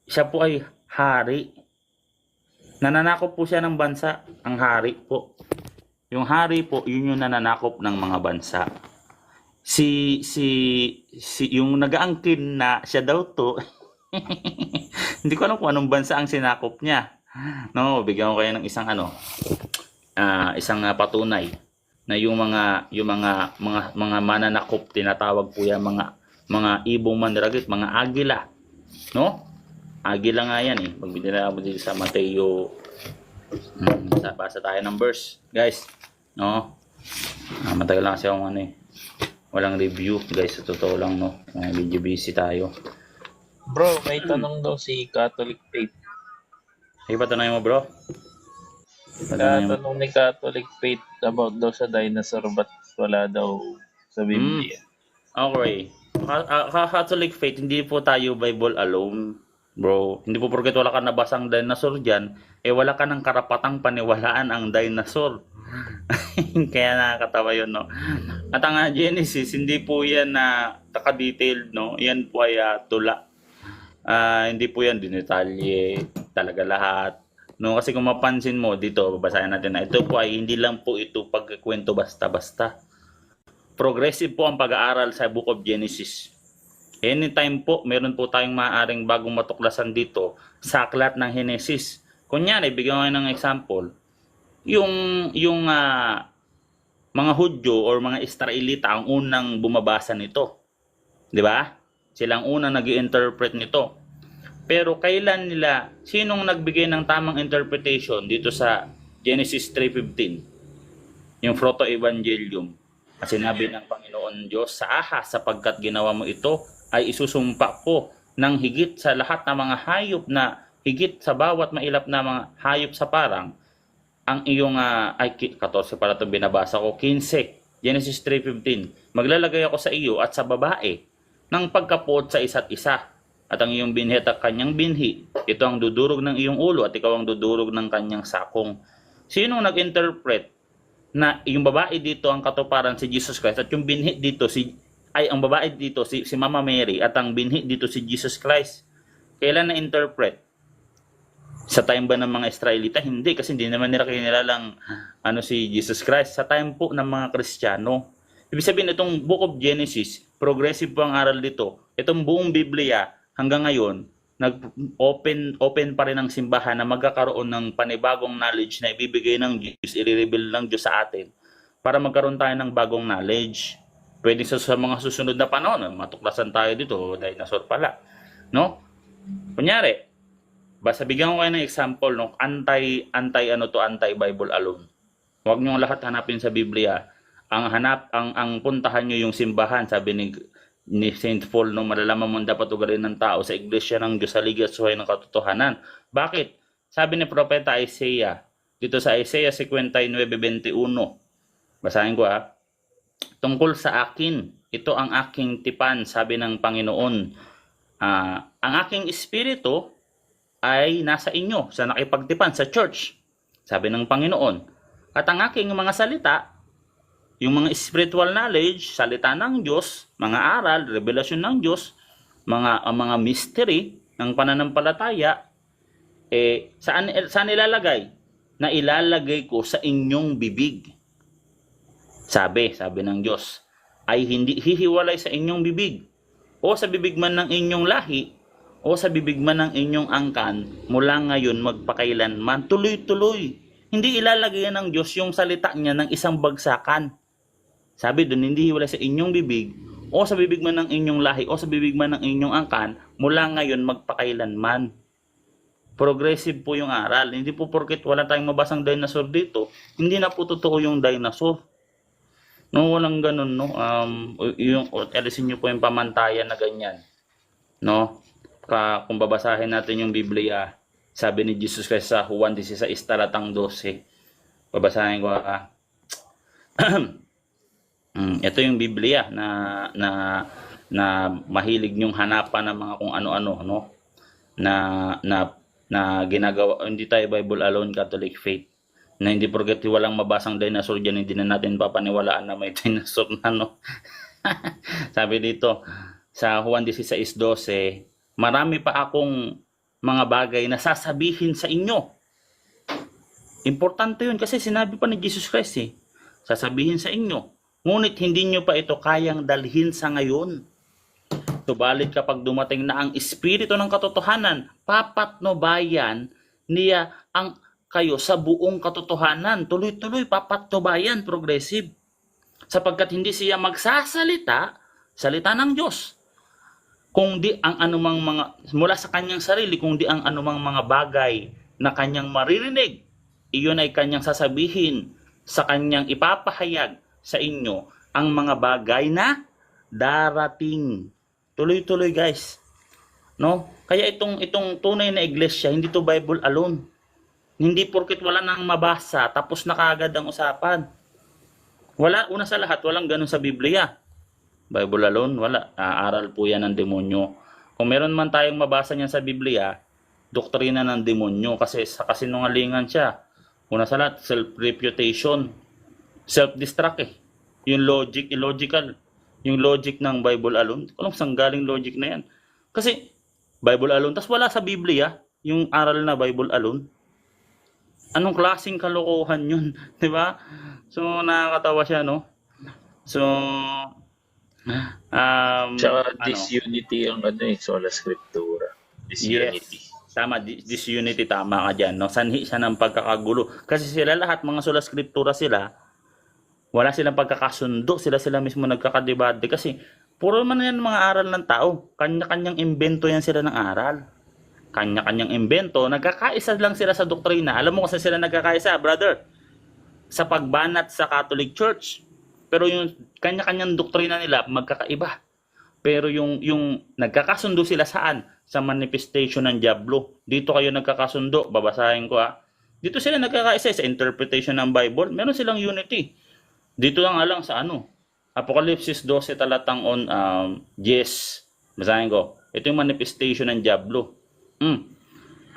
siya po ay hari. Nananakop po siya ng bansa. Ang hari po. Yung hari po, yun yung nananakop ng mga bansa. Yung nag-aangkin na siya daw to, hindi ko alam kung anong bansa ang sinakop niya. No, bigyan ko kayo ng isang patunay na yung mga mananakop, tinatawag po yan mga ibong mandiragit, mga agila. No? Agila nga yan eh. Pagbibigyan mo dito sa Mateo, basa tayo ng verse, guys. No? Matagal lang kasi akong walang review, guys. Sa totoo lang, no? Medyo busy tayo.
Bro, may tanong daw si Catholic Faith.
Ay, patanay mo, bro?
Tanong ni Catholic Faith about daw sa dinosaur, ba't wala daw sa Biblia?
Okay. Catholic Faith, hindi po tayo Bible alone, bro. Hindi po porket wala ka nabasang dinosaur dyan, wala ka ng karapatang paniwalaan ang dinosaur. Kaya nakakatawa yun, no? At ang Genesis, hindi po yan na taka-detailed, no? Yan po ay tula. Hindi po yan dinetalye talaga lahat. No, kasi kung mapansin mo dito, babasahin natin na ito po ay hindi lang po ito pagkukwento basta-basta. Progressive po ang pag-aaral sa Book of Genesis. Anytime po, meron po tayong maaaring bagong matuklasan dito sa aklat ng Genesis. Kunyari, bigyan ko ng example. Yung mga Hudyo or mga Israelita ang unang bumabasa nito. 'Di ba? Silang unang nag-i-interpret nito. Pero kailan nila, sinong nagbigay ng tamang interpretation dito sa Genesis 3:15? Yung Proto-Evangelium. At sinabi ng Panginoon Diyos sa Ahas, sapagkat ginawa mo ito, ay isusumpa ko ng higit sa lahat ng mga hayop na higit sa bawat mailap na mga hayop sa parang, ang iyong, 14 para ito binabasa ko, 15, Genesis 3:15, maglalagay ako sa iyo at sa babae ng pagkapot sa isa't isa. At ang iyong binhi at kanyang binhi, ito ang dudurog ng iyong ulo at ikaw ang dudurog ng kanyang sakong. Sinong nag-interpret na yung babae dito ang katuparan si Jesus Christ at yung binhi dito ang babae dito si Mama Mary at ang binhi dito si Jesus Christ? Kailan na-interpret? Sa time ba ng mga Israelita? Hindi, kasi hindi naman nila kinilalang si Jesus Christ. Sa time po ng mga Kristiyano. Ibig sabihin, itong Book of Genesis, progressive po ang aral dito. Itong buong Biblia, hanggang ngayon, open pa rin ang simbahan na magkakaroon ng panibagong knowledge na ibibigay ng Diyos, i-reveal ng Diyos sa atin para magkaroon tayo ng bagong knowledge. Pwede sa mga susunod na panahon, matuklasan tayo dito, dinosaur pala. No? Kunyari, basta bigyan ko kayo ng example, no? Anti-Bible alone. Huwag niyo lahat hanapin sa Biblia. Ang puntahan niyo yung simbahan, sabi ni Saint Paul, no, malalaman mo dapat ugalin ng tao sa iglesia ng Diyos sa ligat suhay ng katotohanan. Bakit? Sabi ni Propeta Isaiah, dito sa Isaiah 59:21, basahin ko tungkol sa akin, ito ang aking tipan, sabi ng Panginoon. Ang aking espiritu ay nasa inyo, sa nakipagtipan sa church, sabi ng Panginoon. At ang aking mga salita, yung mga spiritual knowledge, salita ng Diyos, mga aral, revelasyon ng Diyos, mga mystery ng pananampalataya, saan ilalagay? Na ilalagay ko sa inyong bibig. Sabi ng Diyos, ay hindi hihiwalay sa inyong bibig, o sa bibig man ng inyong lahi, o sa bibig man ng inyong angkan, mula ngayon magpakailanman, tuloy-tuloy. Hindi ilalagay ng Diyos yung salita niya ng isang bagsakan. Sabi doon, hindi hiwalay sa inyong bibig, o sa bibig man ng inyong lahi, o sa bibig man ng inyong angkan, mula ngayon magpakailanman. Progressive po yung aral. Hindi po porket wala tayong mabasang dinosaur dito, hindi na po totoo yung dinosaur. No, walang ganun, no? Alisin nyo po yung pamantayan na ganyan. No? Kung babasahin natin yung Biblia, sabi ni Jesus Christ sa Juan 16, talatang 12. Babasahin ko ito yung Biblia na mahilig nyong hanapan ng mga kung ano-ano, no? Na ginagawa, hindi tayo Bible alone, Catholic Faith. Na hindi porket walang mabasang dinosaur dyan, hindi na natin papaniwalaan na may dinosaur na, no? Sabi dito, sa Juan 16:12, marami pa akong mga bagay na sasabihin sa inyo. Importante yun kasi sinabi pa ni Jesus Christ sasabihin sa inyo. Ngunit hindi nyo pa ito kayang dalhin sa ngayon. Subalit kapag dumating na ang Espiritu ng katotohanan, papatnubayan niya ang kayo sa buong katotohanan. Tuloy-tuloy, papatnubayan, progressive. Sapagkat hindi siya magsasalita, salita ng Diyos. Kung di ang anumang mga, mula sa kanyang sarili, kung di ang anumang mga bagay na kanyang maririnig, iyon ay kanyang sasabihin, sa kanyang ipapahayag sa inyo ang mga bagay na darating. Tuloy-tuloy guys. No? Kaya itong tunay na iglesia, hindi to Bible alone. Hindi porket wala nang mabasa, tapos na kaagad ang usapan. Wala, una sa lahat, walang ganun sa Biblia. Bible alone, wala. Aaral po yan ng demonyo. Kung meron man tayong mabasa niyan sa Biblia, doktrina ng demonyo kasi sa kasinungalingan siya. Una sa lahat, self-reputation. Self-destruct Yung logic, illogical. Yung logic ng Bible alone. Kung saan galing logic na yan. Kasi, Bible alone, tas wala sa Biblia, yung aral na Bible alone. Anong klaseng kalokohan yun? Diba? So, nakakatawa siya, no? So,
Tsaka disunity ang sola scriptura. Disunity.
yes. Tama, disunity, tama ka dyan. No? Sanhi siya ng pagkakagulo. Kasi sila lahat, mga sola scriptura sila, wala silang pagkakasundo. Sila mismo nagkakadebate. Kasi, puro man yan mga aral ng tao. Kanya-kanyang imbento yan sila ng aral. Kanya-kanyang imbento. Nagkakaisa lang sila sa doktrina. Alam mo kung saan sila nagkakaisa, brother? Sa pagbanat sa Catholic Church. Pero yung kanya-kanyang doktrina nila, magkakaiba. Pero yung nagkakasundo sila saan? Sa manifestation ng Diablo. Dito kayo nagkakasundo. Babasahin ko Dito sila nagkakaisa sa interpretation ng Bible. Meron silang unity. Dito lang alang sa Apokalipsis 12 talatang 10. Basahin ko. Ito yung manifestation ng Diablo.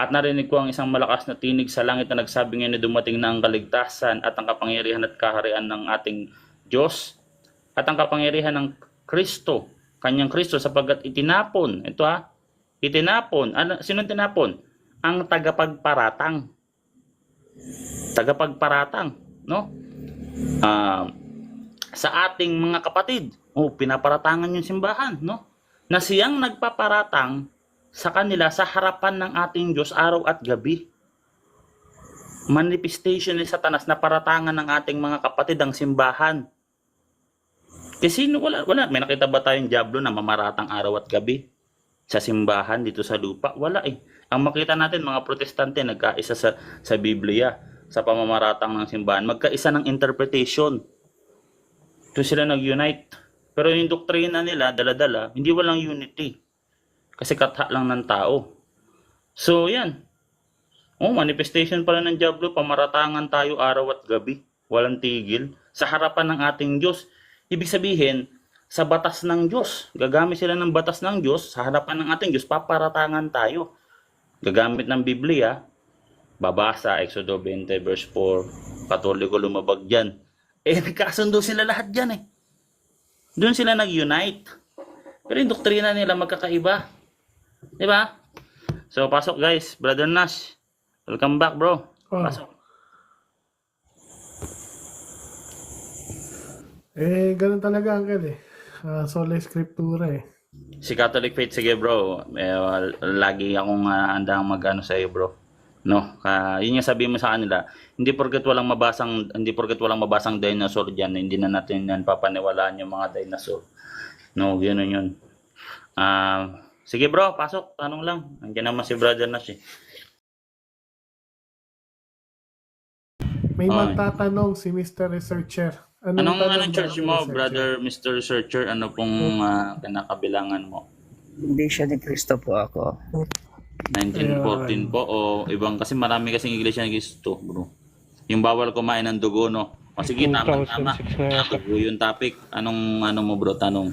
At narinig ko ang isang malakas na tinig sa langit na nagsabi ngayon na dumating na ang kaligtasan at ang kapangyarihan at kaharian ng ating Diyos at ang kapangyarihan ng Kristo, kanyang Kristo, sapagkat itinapon, itinapon, sino tinapon? Ang tagapagparatang. Tagapagparatang, no? Sa ating mga kapatid, pinaparatangan yung simbahan, no? Na siyang nagpaparatang sa kanila sa harapan ng ating Diyos araw at gabi. Manifestation ni Satanas na paratangan ng ating mga kapatid ang simbahan. Kasi wala. May nakita ba tayong Diablo na mamaratang araw at gabi sa simbahan dito sa lupa? Wala Ang makita natin, mga protestante nagkaisa sa Biblia, sa pamamaratang ng simbahan. Magkaisa ng interpretation. Ito sila nag-unite. Pero yung doktrina nila, dala-dala, hindi walang unity. Kasi katha lang ng tao. So, yan. Manifestation pala ng Diablo, pamaratangan tayo araw at gabi. Walang tigil. Sa harapan ng ating Diyos. Ibig sabihin, sa batas ng Diyos. Gagamit sila ng batas ng Diyos. Sa harapan ng ating Diyos, paparatangan tayo. Gagamit ng Biblia. Babasa, Exodo 20 verse 4. Katoliko lumabag dyan. Nagkasundo sila lahat dyan Doon sila nag-unite. Pero yung doktrina nila magkakaiba. Diba? So, pasok guys. Brother Nash. Welcome back, bro. Pasok.
Ganun talaga, Uncle sola scriptura
Si Catholic Faith, sige bro. Lagi akong handang mag-ano sa iyo, bro. No? Yun yung sabihin mo sa kanila. Hindi porket walang mabasang dinosaur diyan, hindi na natin yan papaniwalaan yung mga dinosaur. No, ganoon yun. Sige bro, pasok. Tanong lang. Nandiyan naman si Brother Nash
May magtatanong si Mr. Researcher.
Anong church mo, brother Mr. Researcher? Ano pong kinakabilangan mo?
Hindi siya ni Cristo po ako.
1914 po o ibang, kasi marami kasing iglesia ng Cristo, bro. Yung bawal kumain ng dugo, no? O sige, tama. Dugo yung topic. Anong mo, bro? Tanong.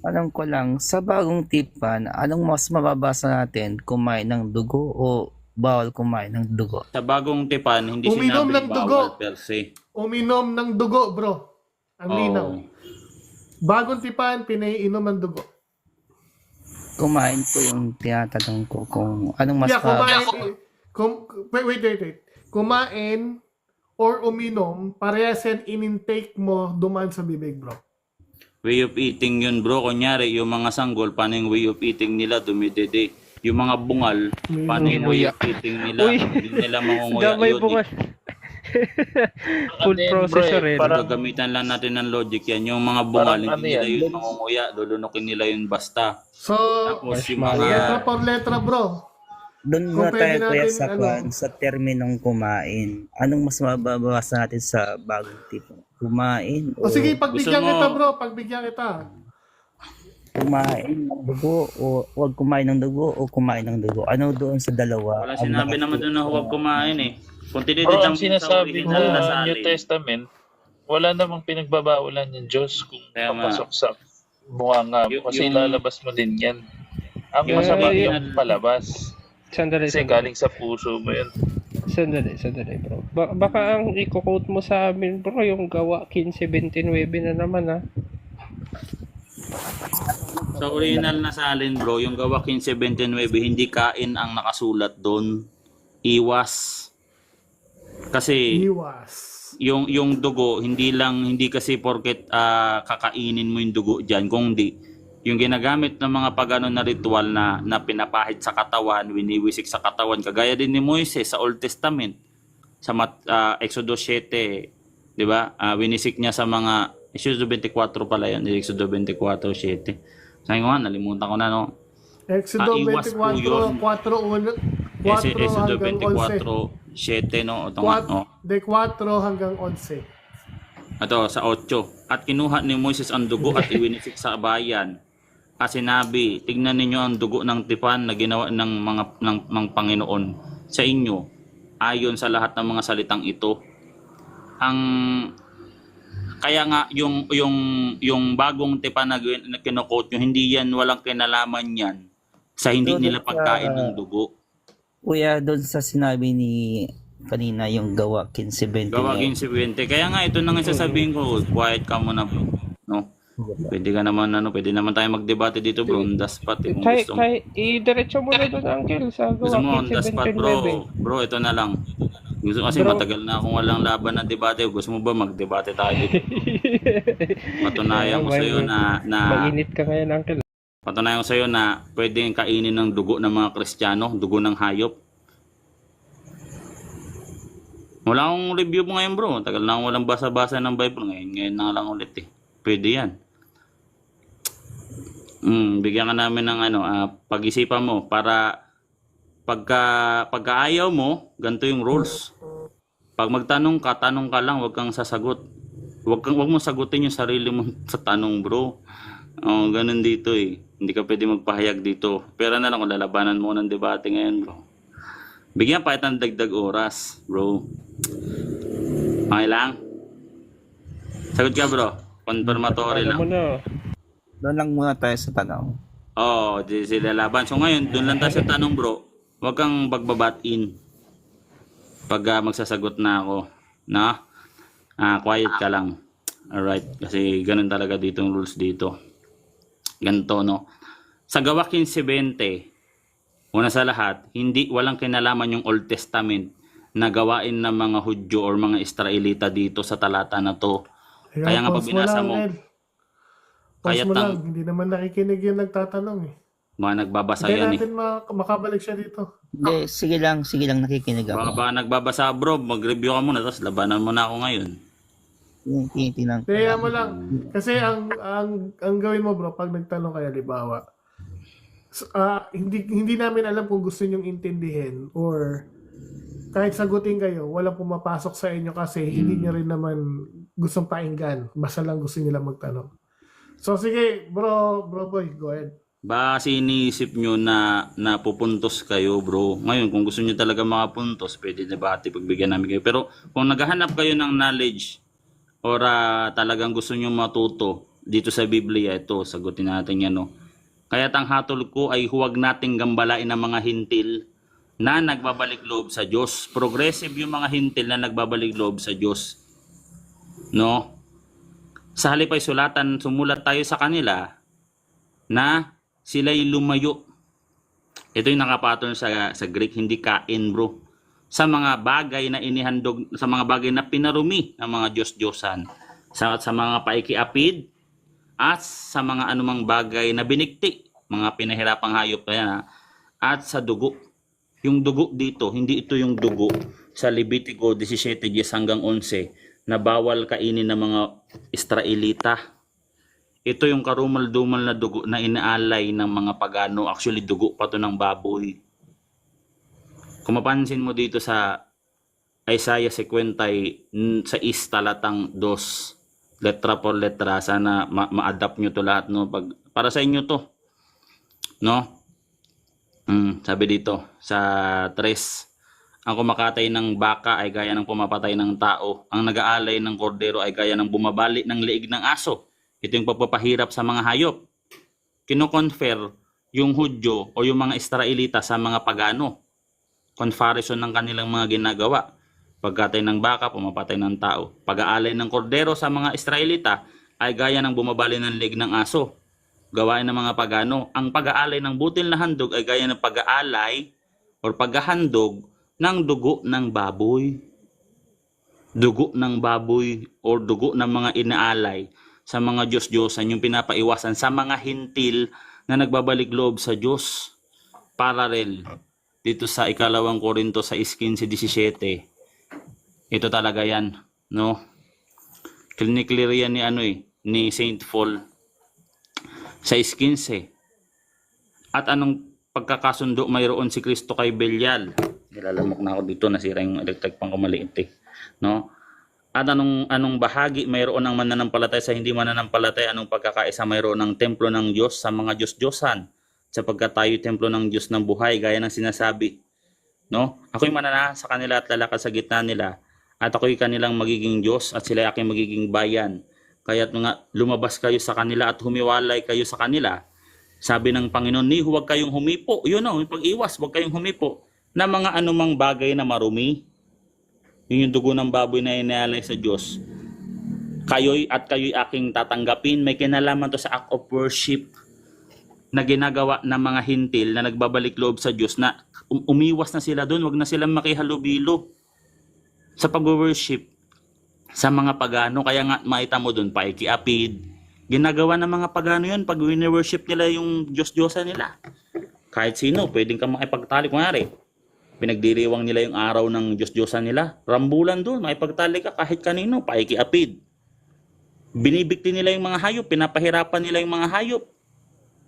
Alam ko lang, sa bagong tipan, anong mas mababasa natin? Kumain ng dugo o
bawal kumain ng dugo?
Sa bagong tipan, hindi
Uminom
sinabi
ng dugo.
bawal per se.
Uminom ng dugo, bro. Ang linaw.
Oo.
Bagong tipan, pinaiinom ng dugo.
Kumain po yung tinatanong ko kung anong mas
Yeah, kumain. Wait. Kumain or uminom, parehas yan in-intake mo dumaan sa bibig, bro.
Way of eating yun, bro. Kunyari, yung mga sanggol, paano yung way of eating nila, dumidede. Yung mga bungal, paano yung way of eating nila,
Uy.
hindi nila mangunguya
Gamay
yun.
bungal. Food
Ano yan,
processor
bro,
eh.
parang-
Gagamitan lang natin ng logic yan. Yung mga bungal,
Parang
hindi
ano
nila
yan,
yun mangunguya, lulunukin nila yun basta.
So,
Tapos yung
Marshmallow.
letra
mga...
por letra, bro.
doon
Kung
muna
pwede
tayo kuya
natin,
sa sa terminong kumain. Anong mas mababawasan natin sa bagong tipo? Kumain
O sige, pagbigyan
Gusto mo-
kita, bro. Pagbigyan kita.
kumain ng dugo o huwag kumain ng dugo o kumain ng dugo? Ano doon sa dalawa?
Wala
ang
sinabi
nakasulat?
naman doon na huwag kumain eh. Kung
Bro,
tinitid lang
ang sinasabi
sa original na
sa New
salin.
Testament, wala namang pinagbabawalan ng Diyos kung
Kaya nga.
papasok sa bunganga mo kasi
Yung-
lalabas mo din yan. Ang
Yung
masama
original-
yung palabas.
Sandali,
Kasi
sandali.
galing sa puso mo yun.
Sandali, bro. Baka ang i-quote mo sa amin, bro, yung gawa 15:29 na naman, ha?
Sa original na salin, bro, yung gawa 15:29, hindi kain ang nakasulat doon. Iwas. Kasi
Iwas.
yung dugo, hindi kasi porket kakainin mo yung dugo diyan, kung hindi yung ginagamit ng mga pagano na ritual na pinapahid sa katawan, winiwisik sa katawan, kagaya din ni Moises sa Old Testament sa Exodus 7, 'di ba? Winisik niya sa mga Exodus 24 pala 'yan, Exodus 24:7. Sabi ko nga, nalimutan ko na, no.
Exodo
Iwas po
24,
yun.
4
Exodus
hanggang 11.
24:7, no. Ito nga, no.
De 4 hanggang 11.
Ito, sa 8. At kinuha ni Moises ang dugo at iwinisik sa bayan. At sinabi, tignan ninyo ang dugo ng tipan na ginawa ng Panginoon sa inyo, ayon sa lahat ng mga salitang ito. Kaya nga, yung bagong tipan na kinukot nyo, hindi yan, walang kinalaman yan sa hindi
Doon
nila
sa-
pagkain ng dugo.
Kuya, doon sa sinabi ni kanina yung gawa 15:20.
Gawa 15:20. Kaya nga, ito na nga sasabihin ko, quiet ka muna, bro. No? Pwede naman tayo magdebate dito, bro. On the spot, kung gusto mo.
I-diretso mo na doon, Uncle, sa
Gusto mo
gawa
on the spot,
15:29.
bro. Ito na lang. Gusto kasi
Bro.
matagal na akong walang laban ng debate. Gusto mo ba magdebate tayo dito? Patunayan ko sa'yo na
Mainit ka ngayon, Uncle.
patunayan ko sa'yo na pwedeng kainin ng dugo ng mga Kristiyano, dugo ng hayop. Wala akong review mo ngayon, bro. Tagal na akong walang basa-basa ng Bible. Ngayon na lang ulit eh. Pwede yan. Bigyan ka namin ng pag-isipan mo para pagka ayaw mo, ganito yung rules. Pag magtanong ka, tanong ka lang, wag kang sasagot. Wag mo sagutin yung sarili mo sa tanong, bro. Ganun dito eh. Hindi ka pwede magpahayag dito. Pero na lang kung lalabanan mo ng debate ngayon, bro. Bigyan pa ng dagdag oras, bro. Okay lang? Sagot ka, bro. Confirmatory
Alam mo
lang.
na.
Doon lang muna tayo sa tanong.
Oo, di sila laban. So ngayon, doon lang tayo sa tanong, bro. Huwag kang bagbabatin pag magsasagot na ako. Na? Quiet ka lang. Alright. Kasi ganun talaga dito yung rules dito. Ganito, no? Sa gawa 15:20, una sa lahat, walang kinalaman yung Old Testament na gawain ng mga Hudyo or mga Israelita dito sa talata na to. Kaya nga pag
pause
binasa
lang,
mo,
Ed. Pause
kaya
mo lang. Hindi naman nakikinig yung nagtatanong eh.
mga nagbabasa
Kaya
yan eh.
natin makabalik siya dito.
Hindi, sige lang nakikinig
Baka
ako.
ba nagbabasa, bro, mag-review ka muna, tapos labanan mo na ako ngayon.
Tinitingnan ko.
Kaya mo lang. Kasi ang gawin mo, bro, pag nagtanong kayo, libawa, hindi namin alam kung gusto nyong intindihin or kahit sagutin kayo, walang pumapasok sa inyo kasi hindi nyo rin naman gustong painggan. Basta lang gusto nila magtanong. So sige, bro boy, go ahead.
Ba iniisip nyo na pupuntos kayo, bro? Ngayon, kung gusto nyo talaga makapuntos, pwede debate, pagbigyan namin kayo. Pero kung naghahanap kayo ng knowledge or talagang gusto nyo matuto dito sa Biblia, ito, sagutin natin yan, no? Kaya't ang hatol ko ay huwag nating gambalain ng mga hintil na nagbabalik loob sa Diyos. Progressive yung mga hintil na nagbabalik loob sa Diyos. No? Sa halip ay sumulat tayo sa kanila na sila'y lumayo. Ito yung nakapatol sa Greek, hindi kain bro. Sa mga bagay na inihandog, sa mga bagay na pinarumi ng mga Diyos-Diyosan. Sa mga paikiapid at sa mga anumang bagay na binikti, mga pinahirapang hayop na yan, at sa dugo. Yung dugo dito, hindi ito yung dugo sa Levitico 17:10 hanggang 11 na bawal kainin ng mga Israelita. Ito yung karumal-dumal na dugo na inaalay ng mga pagano. Actually, dugo pa to ng baboy. Kung mapansin mo dito sa Isaiah 50 sa talatang 2, letra por letra, sana ma-adapt nyo to lahat. No? Para sa inyo to. No? Sabi dito sa 3, ang kumakatay ng baka ay gaya ng pumapatay ng tao. Ang nag-aalay ng kordero ay gaya ng bumabali ng liig ng aso. Ito yung pagpapahirap sa mga hayop. Kino-confer yung Hudyo o yung mga Israelita sa mga pagano. Comparison ng kanilang mga ginagawa. Pagkatay ng baka, pumapatay ng tao. Pag-aalay ng kordero sa mga Israelita ay gaya ng bumabali ng liig ng aso. Gawain ng mga pagano. Ang pag-aalay ng butil na handog ay gaya ng pag-aalay o paghahandog ng dugo ng baboy. Dugo ng baboy o dugo ng mga inaalay sa mga Diyos-Diyosan, yung pinapaiwasan sa mga hintil na nagbabalik loob sa Diyos. Parallel dito sa 2 Korinto 6:15-17. Ito talaga yan, no? Clinically yan ni Saint Paul sa 6:15. At anong pagkakasundo mayroon si Kristo kay Belial? Nilalamok na ako dito, nasira yung electric pang kumaliit no? At anong bahagi mayroon ng mananampalataya sa hindi mananampalataya? Anong pagkakaisa mayroon ng templo ng Diyos sa mga Diyos-Diyosan? Sapagkat tayo templo ng Diyos ng buhay, gaya ng sinasabi, no? Ako'y manana sa kanila at lalakad sa gitna nila, at ako'y kanilang magiging Diyos at sila aking magiging bayan. Kaya't nga lumabas kayo sa kanila at humiwalay kayo sa kanila. Sabi ng Panginoon, huwag kayong humipo. Yun o, pag-iwas, huwag kayong humipo na mga anumang bagay na marumi. Yun yung dugo ng baboy na inaalay sa Diyos. Kayo'y aking tatanggapin. May kinalaman to sa act of worship na ginagawa ng mga hintil na nagbabalik loob sa Diyos, na umiwas na sila doon, wag na silang makihalubilo sa pag-worship sa mga pagano. Kaya nga maita mo doon, paikiapid. Ginagawa ng mga pagano yun pag wini-worship nila yung Diyos-Diyosan nila. Kahit sino, pwedeng ka makipagtali. Kunwari, pinagdiriwang nila yung araw ng Diyos-Diyosan nila. Rambulan doon, makipagtali ka kahit kanino, paikiapid. Binibikti nila yung mga hayop, pinapahirapan nila yung mga hayop.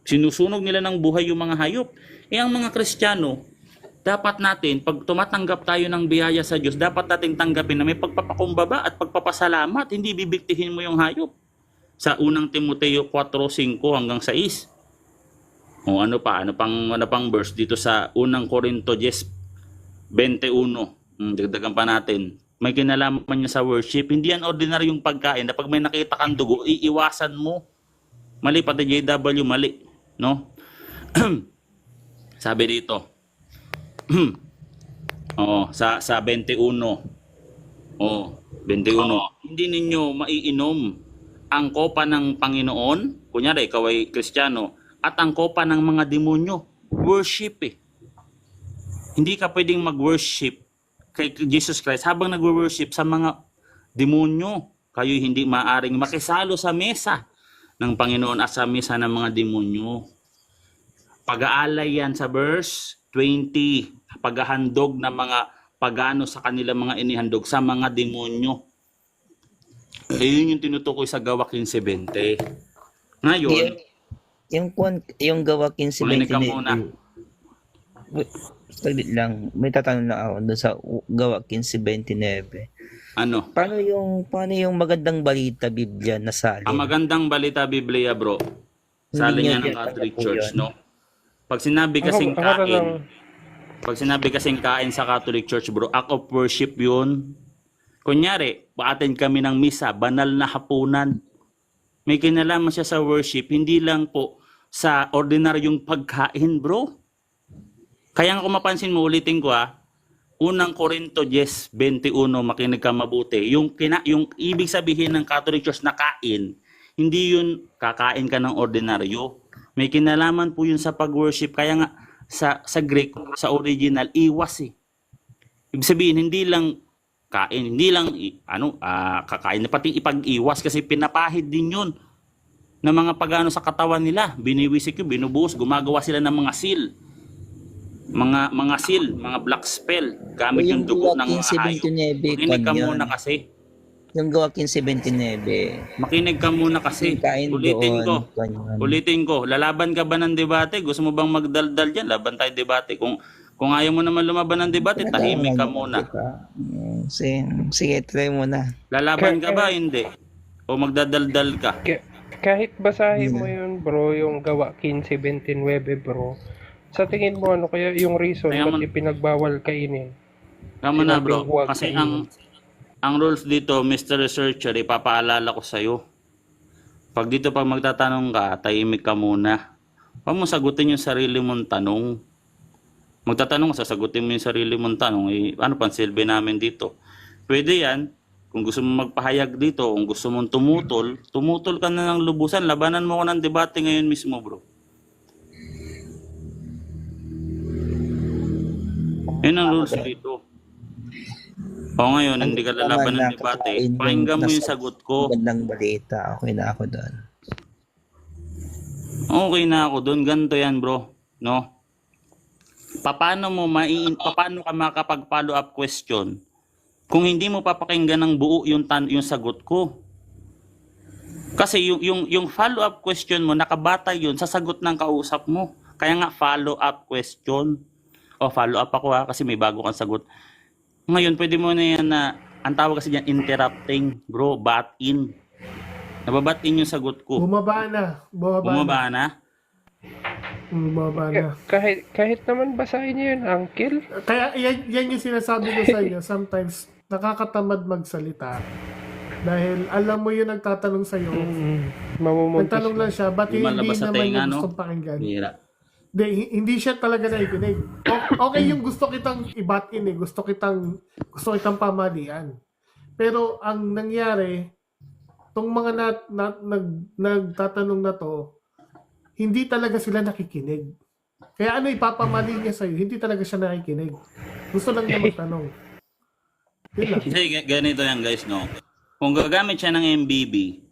Sinusunog nila ng buhay yung mga hayop. Ang mga Kristiyano, dapat natin, pag tumatanggap tayo ng biyaya sa Diyos, dapat natin tanggapin na may pagpapakumbaba at pagpapasalamat. Hindi bibiktihin mo yung hayop. Sa unang Timoteo 4:5 hanggang 6. O ano pang verse dito sa unang Korinto 10:21. Dagdagan pa natin. May kinalaman niya sa worship. Hindi yan ordinaryong pagkain. Na pag may nakita kang dugo, iiwasan mo. Mali pati JW, mali. No? Sabi dito. Sa 21. 21. Hindi ninyo maiinom ang kopa ng Panginoon. Kunyari, ikaw ay Kristiyano. At ang kopa ng mga demonyo. Worship Hindi ka pwedeng mag-worship kay Jesus Christ habang nag-worship sa mga demonyo. Kayo hindi maaring makisalo sa mesa ng Panginoon at sa mesa ng mga demonyo. Pag-aalay yan sa verse 20. Paghahandog ng mga pagano sa kanila mga inihandog sa mga demonyo. Yun yung tinutukoy sa Gawa 15:20. Ngayon,
yung Gawa 15:20.
Ulinig ka muna.
Saglit lang, may tatanong na ako doon sa Gawa 15:29.
Ano?
Paano yung magandang balita Biblia na salin?
Ang magandang balita Biblia, bro. Salin niya ng Catholic Church, no? Pag sinabi kasing kain sa Catholic Church, bro, act of worship yun. Kunyari, pa-attend kami ng misa, banal na hapunan. May kinalaman siya sa worship, hindi lang po sa ordinaryong pagkain, bro. Kaya nga kung mapansin mo, ulitin ko unang Korinto 10:21, makinig ka mabuti. Yung ibig sabihin ng Catholic Church na kain, hindi yun kakain ka ng ordinaryo. May kinalaman po yun sa pag-worship. Kaya nga sa Greek, sa original, iwas eh. Ibig sabihin, hindi lang kain, hindi lang kakain, pati ipag-iwas kasi pinapahid din yun ng mga pagano sa katawan nila. Biniwisik yun, binubuhos, gumagawa sila ng mga seal. Mga seal, mga black spell, gamit yung dugo ng mga hayop. Makinig ka muna kasi.
Yung gawa 15-29.
Makinig ka muna kasi. Ulitin ko. Lalaban ka ba ng debate? Gusto mo bang magdaldal dyan? Laban tayo debate. Kung ayaw mo naman lumaban ng debate, tahimik ka muna.
Sige, try mo na.
Lalaban ka ba? Hindi. O magdadaldal ka?
Kahit basahin mo yun, bro, yung gawa 15:29, bro. Sa tingin mo, ano kaya yung reason ba't ipinagbawal kainin?
Tama na, bro. Kasi ang rules dito, Mr. Researcher, ipapaalala ko sa'yo. Pag magtatanong ka, tahimik ka muna. Huwag mo sagutin yung sarili mong tanong. Magtatanong ka, sasagutin mo yung sarili mong tanong. Ano pang silbi namin dito? Pwede yan. Kung gusto mo magpahayag dito, kung gusto mong tumutol ka na ng lubusan. Labanan mo ko ng debate ngayon mismo, bro. Yun ang rules dito. O ngayon, hindi ka lalaban ng debate. Pakinggan mo yung sagot ko.
Magandang balita. Okay na ako doon.
Okay na ako doon. Ganito yan, bro. No? Paano ka makapag-follow up question kung hindi mo papakinggan ng buo yung sagot ko? Kasi yung follow up question mo, nakabatay yun sa sagot ng kausap mo. Kaya nga follow up question. O follow up ako kasi may bago kang sagot. Ngayon, pwede mo na yan ang tawag kasi dyan, interrupting, bro, butt in. Nababat in yung sagot ko.
Bumaba na.
Bumaba na?
Kahit naman basahin niyo yun, uncle.
Kaya yan yung sinasabi ko sa inyo. Sometimes, nakakatamad magsalita. Dahil alam mo yung nagtatanong sa'yo. Nagtanong lang siya, ba't hindi naman yung gustong pakinggan? Hindi siya talaga naikinig. Okay yung gusto kitang i-butt in gusto kitang pamalian. Pero ang nangyari, tong mga nagtatanong na to, hindi talaga sila nakikinig. Kaya ipapamali niya sa'yo, hindi talaga siya nakikinig. Gusto lang niya magtanong.
Kasi ganito yan, guys, no? Kung gagamit siya ng MBB,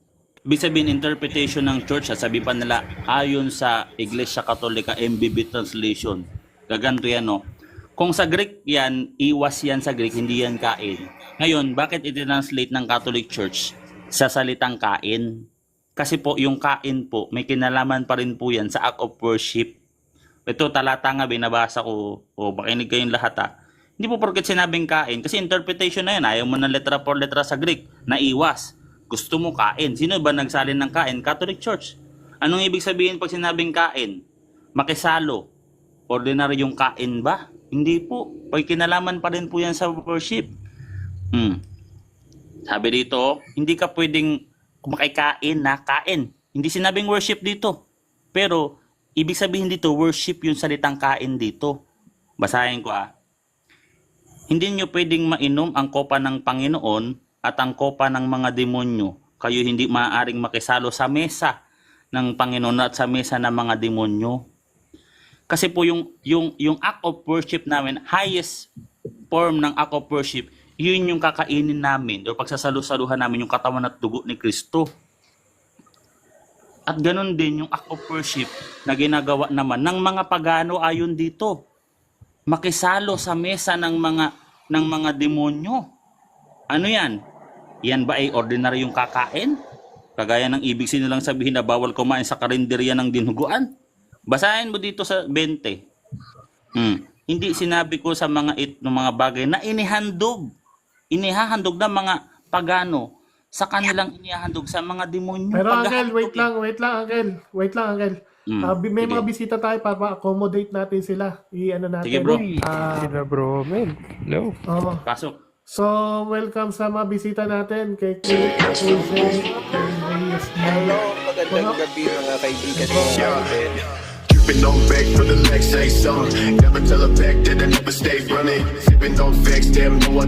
ibig sabihin, interpretation ng church, sabi pa nila, ayon sa Iglesia Katolika, MBB translation. Gaganto yan, no? Kung sa Greek yan, iwas yan sa Greek, hindi yan kain. Ngayon, bakit i-translate ng Catholic Church sa salitang kain? Kasi po, yung kain po, may kinalaman pa rin po yan sa act of worship. Ito, talata nga, binabasa ko, makinig kayong lahat, Hindi po porket sinabing kain, kasi interpretation na yan, ayaw mo ng letra por letra sa Greek, na iwas. Gusto mo kain. Sino ba nagsalin ng kain? Catholic Church. Anong ibig sabihin pag sinabing kain? Makisalo. Ordinary yung kain ba? Hindi po. Pag kinalaman pa rin po yan sa worship. Sabi dito, hindi ka pwedeng makikain na kain. Hindi sinabing worship dito. Pero, ibig sabihin dito, worship yung salitang kain dito. Basahin ko Hindi nyo pwedeng mainom ang kopa ng Panginoon at ang kopa ng mga demonyo. Kayo hindi maaaring makisalo sa mesa ng Panginoon at sa mesa ng mga demonyo. Kasi po yung act of worship namin, highest form ng act of worship, yun yung kakainin namin o pagsasalusaluhan namin yung katawan at dugo ni Kristo. At ganun din yung act of worship na ginagawa naman ng mga pagano ayon dito. Makisalo sa mesa ng mga demonyo. Ano yan? Yan ba ay ordinary yung kakain? Kagaya ng ibig nilang sabihin na bawal kumain sa karinderya ng dinuguan? Basahin mo dito sa 20. Hindi sinabi ko sa mga bagay na inihahandog ng mga pagano sa kanilang inihahandog sa mga demonyo.
Pero Uncle, wait lang Uncle. May mga bisita tayo para accommodate natin sila. Natin.
Sige bro.
Sila bro, man. Hello.
Pasok.
So, welcome sa mga bisita natin kay
Hello, magandang gabi mga kaibigan. Sipping on back from the legs, say something. Never tell her back that I never stay running. Sipping on facts, damn, no, I